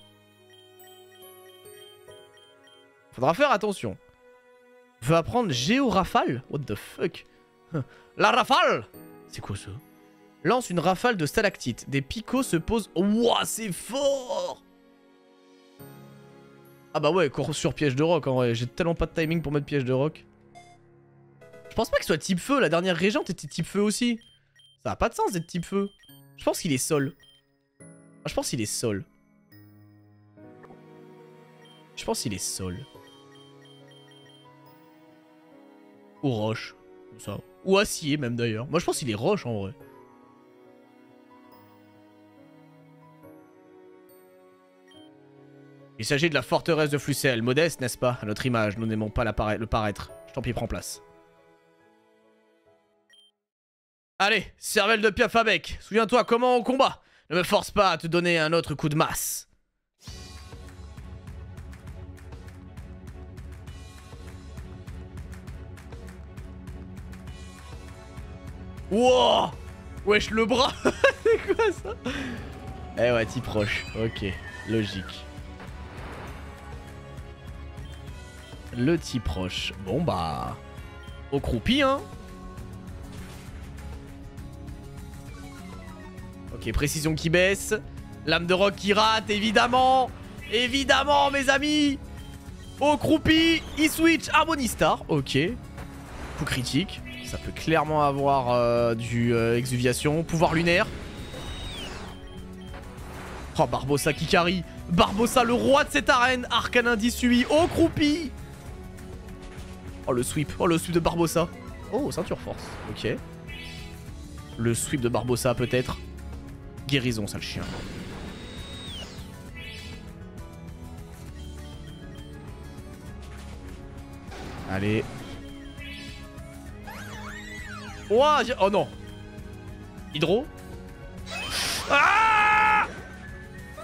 Faudra faire attention. Je veux apprendre Géorafale. What the fuck? La rafale. C'est quoi ça? Lance une rafale de stalactites. Des picots se posent... Ouah, c'est fort! Ah bah ouais, cours sur piège de roc en vrai. J'ai tellement pas de timing pour mettre piège de roc. Je pense pas qu'il soit type feu. La dernière régente était type feu aussi. Ça a pas de sens d'être type feu. Je pense qu'il est sol. Ah, je pense qu'il est sol. Je pense qu'il est sol. Ou roche. Ça. Ou acier même d'ailleurs. Moi je pense qu'il est roche en vrai. Il s'agit de la forteresse de Flucel. Modeste, n'est-ce pas? À notre image, nous n'aimons pas le paraître. Je t'en prie, prends place. Allez, cervelle de Piafabec. Souviens-toi comment on combat. Ne me force pas à te donner un autre coup de masse. Wow! Wesh, le bras. C'est quoi ça? Eh ouais, t'y proche. Ok, logique. Le petit proche. Bon bah... Au croupi, hein. Ok, précision qui baisse. Lame de roc qui rate, évidemment. Évidemment, mes amis. Au croupi, e-switch, Harmony Star. Ok. Coup critique. Ça peut clairement avoir du exuviation. Pouvoir lunaire. Oh, Barbossa qui carry. Barbossa, le roi de cette arène. Arcanin 10 UI. Au croupi. Oh, le sweep. Oh, le sweep de Barbossa. Oh, ceinture force. Ok. Le sweep de Barbossa, peut-être. Guérison, sale chien. Allez. Ouah, oh non. Hydro. Ah!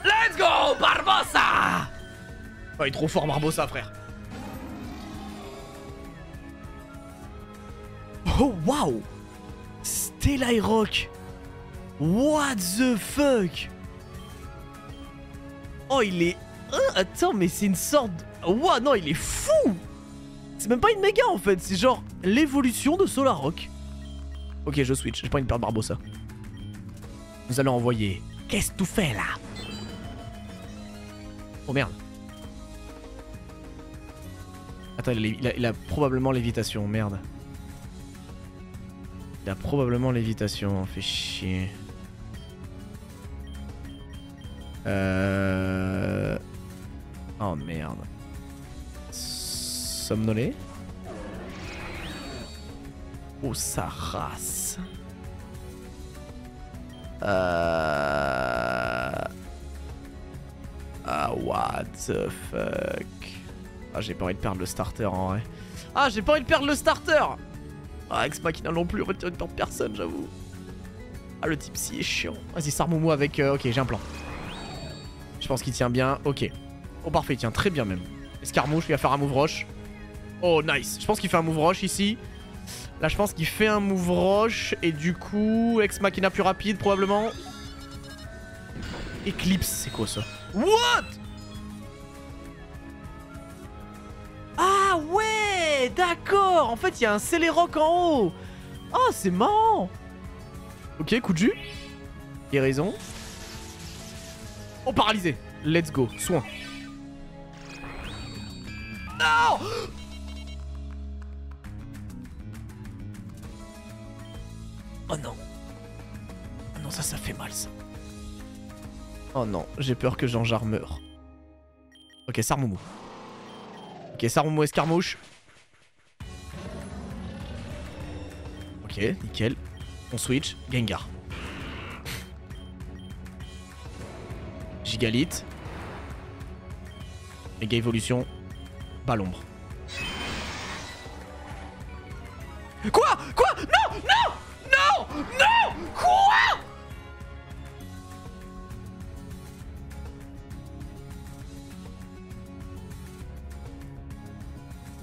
Let's go, Barbossa! Oh, il est trop fort, Barbossa, frère. Oh, waouh! Stellai Rock. What the fuck? Oh, il est... attends, mais c'est une sorte... Ouah, non, il est fou! C'est même pas une méga, en fait. C'est genre l'évolution de Solarrock. Ok, je switch. J'ai pas envie de perdre Barbossa. Nous allons envoyer... Qu'est-ce que tu fais, là? Oh, merde. Attends, il a probablement lévitation. Merde. Il a probablement lévitation. Fait chier. Oh merde. Somnolé. Oh sa race. Ah what the fuck. Ah j'ai pas envie de perdre le starter en vrai. Ah j'ai pas envie de perdre le starter. Ah Ex Machina non plus, en fait tu vas perdre personne j'avoue. Ah le type si est chiant. Vas-y Sarmoumou avec... ok j'ai un plan. Je pense qu'il tient bien, ok. Oh parfait, il tient très bien même. Escarmouche, il va faire un move roche. Oh nice, je pense qu'il fait un move roche ici. Là je pense qu'il fait un move roche. Et du coup, Ex Machina plus rapide probablement. Eclipse, c'est quoi ça? What? d'accord. En fait, il y a un Celerock en haut. Oh, c'est marrant. Ok, coup de jus. Guérison. Oh, paralysé. Let's go. Soin. Non. Oh non. Oh non, ça fait mal, ça. Oh non, j'ai peur que Jean-Jar meure. Ok, Sarmoumou. Ok, Sarmoumou escarmouche. Ok, nickel. On switch. Gengar. Gigalith. Méga évolution. Balombre. Quoi? Quoi? Non! Non! Non! Non! Quoi?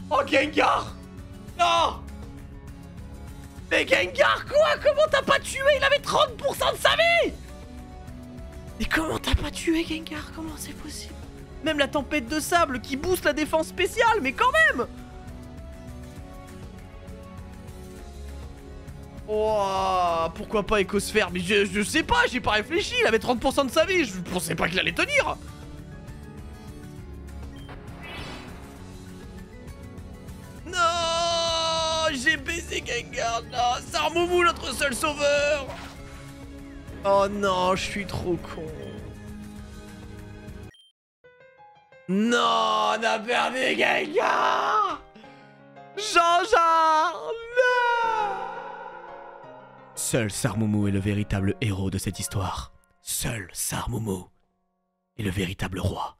Oh, Gengar! Non! Mais Gengar, quoi? Comment t'as pas tué? Il avait 30% de sa vie! Mais comment t'as pas tué Gengar? Comment c'est possible? Même la tempête de sable qui booste la défense spéciale, mais quand même! Oh, pourquoi pas Écosphère? Mais je sais pas, j'ai pas réfléchi, il avait 30% de sa vie, je pensais pas qu'il allait tenir! Non, j'ai baisé Gengar, non, Sarmoumou, notre seul sauveur! Oh non, je suis trop con. Non, on a perdu Gengar! Jean-Jar! Non! Seul Sarmoumou est le véritable héros de cette histoire. Seul Sarmoumou est le véritable roi.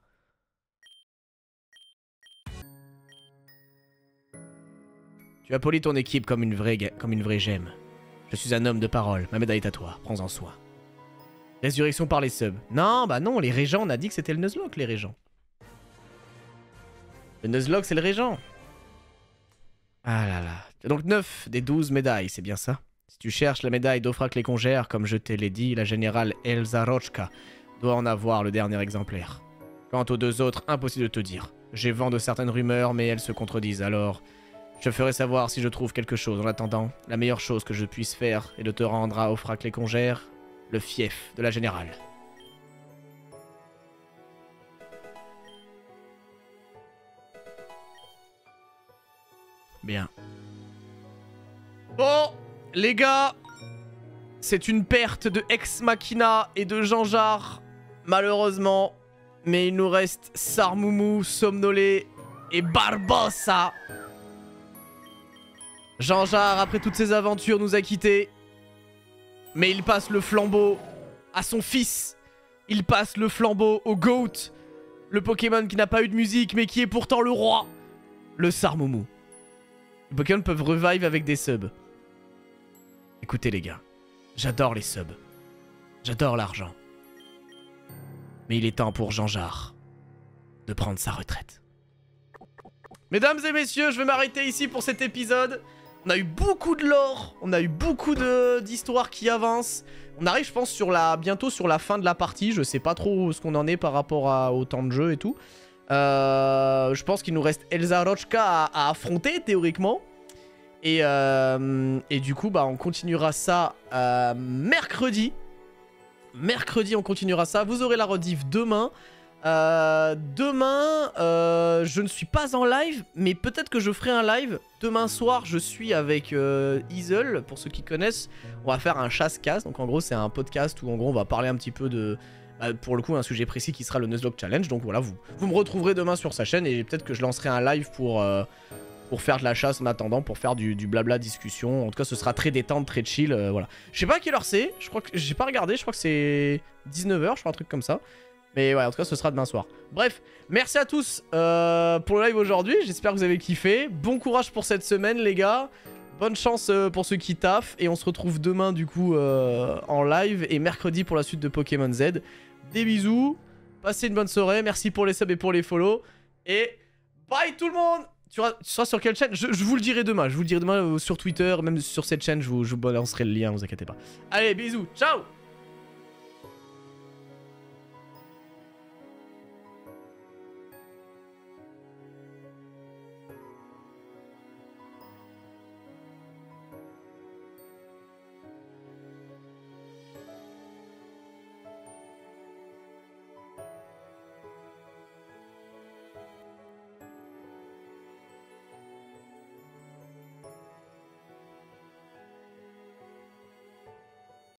Tu as poli ton équipe comme une vraie gemme. Je suis un homme de parole, ma médaille est à toi, prends-en soin. Résurrection par les subs. Non, bah non, les régents, on a dit que c'était le Nuzlocke, les régents. Le Nuzlocke, c'est le régent. Ah là là. Donc 9 des 12 médailles, c'est bien ça? Si tu cherches la médaille d'Ofrak les Congères, comme je te l'ai dit, la générale Elsa Rochka doit en avoir le dernier exemplaire. Quant aux deux autres, impossible de te dire. J'ai vent de certaines rumeurs, mais elles se contredisent, alors... Je ferai savoir si je trouve quelque chose. En attendant, la meilleure chose que je puisse faire est de te rendre à Ofrak les Congères, le fief de la générale. Bien. Bon, les gars, c'est une perte de Ex Machina et de Jean-Jar, malheureusement. Mais il nous reste Sarmoumou, Somnolé et Barbossa. Jean-Jar, après toutes ses aventures, nous a quittés. Mais il passe le flambeau à son fils. Il passe le flambeau au GOAT. Le Pokémon qui n'a pas eu de musique, mais qui est pourtant le roi. Le Sarmoumou. Les Pokémon peuvent revive avec des subs. Écoutez les gars, j'adore les subs. J'adore l'argent. Mais il est temps pour Jean-Jar de prendre sa retraite. Mesdames et messieurs, je vais m'arrêter ici pour cet épisode. On a eu beaucoup de lore, on a eu beaucoup d'histoires qui avancent. On arrive, je pense, bientôt sur la fin de la partie. Je sais pas trop ce qu'on en est par rapport au temps de jeu et tout. Je pense qu'il nous reste Elsa Rochka à affronter, théoriquement. Et du coup, bah, on continuera ça mercredi. Mercredi, on continuera ça. Vous aurez la rediff demain. Demain, je ne suis pas en live, mais peut-être que je ferai un live. Demain soir, je suis avec Isle, pour ceux qui connaissent. On va faire un chasse-casse. Donc en gros, c'est un podcast où en gros, on va parler un petit peu de... pour le coup, un sujet précis qui sera le Nuzlocke Challenge. Donc voilà, vous me retrouverez demain sur sa chaîne et peut-être que je lancerai un live pour faire de la chasse en attendant, pour faire du blabla discussion. En tout cas, ce sera très détente, très chill, voilà. Je sais pas à quelle heure c'est, je crois que j'ai pas regardé, je crois que c'est 19h, je crois, un truc comme ça. Mais ouais, en tout cas, ce sera demain soir. Bref, merci à tous pour le live aujourd'hui, j'espère que vous avez kiffé. Bon courage pour cette semaine, les gars. Bonne chance pour ceux qui taffent. Et on se retrouve demain, du coup, en live. Et mercredi pour la suite de Pokémon Z. Des bisous, passez une bonne soirée. Merci pour les subs et pour les follow. Et bye tout le monde. Tu seras sur quelle chaîne? Je vous le dirai demain. Je vous le dirai demain sur Twitter, même sur cette chaîne. Je vous balancerai le lien, vous inquiétez pas. Allez, bisous, ciao.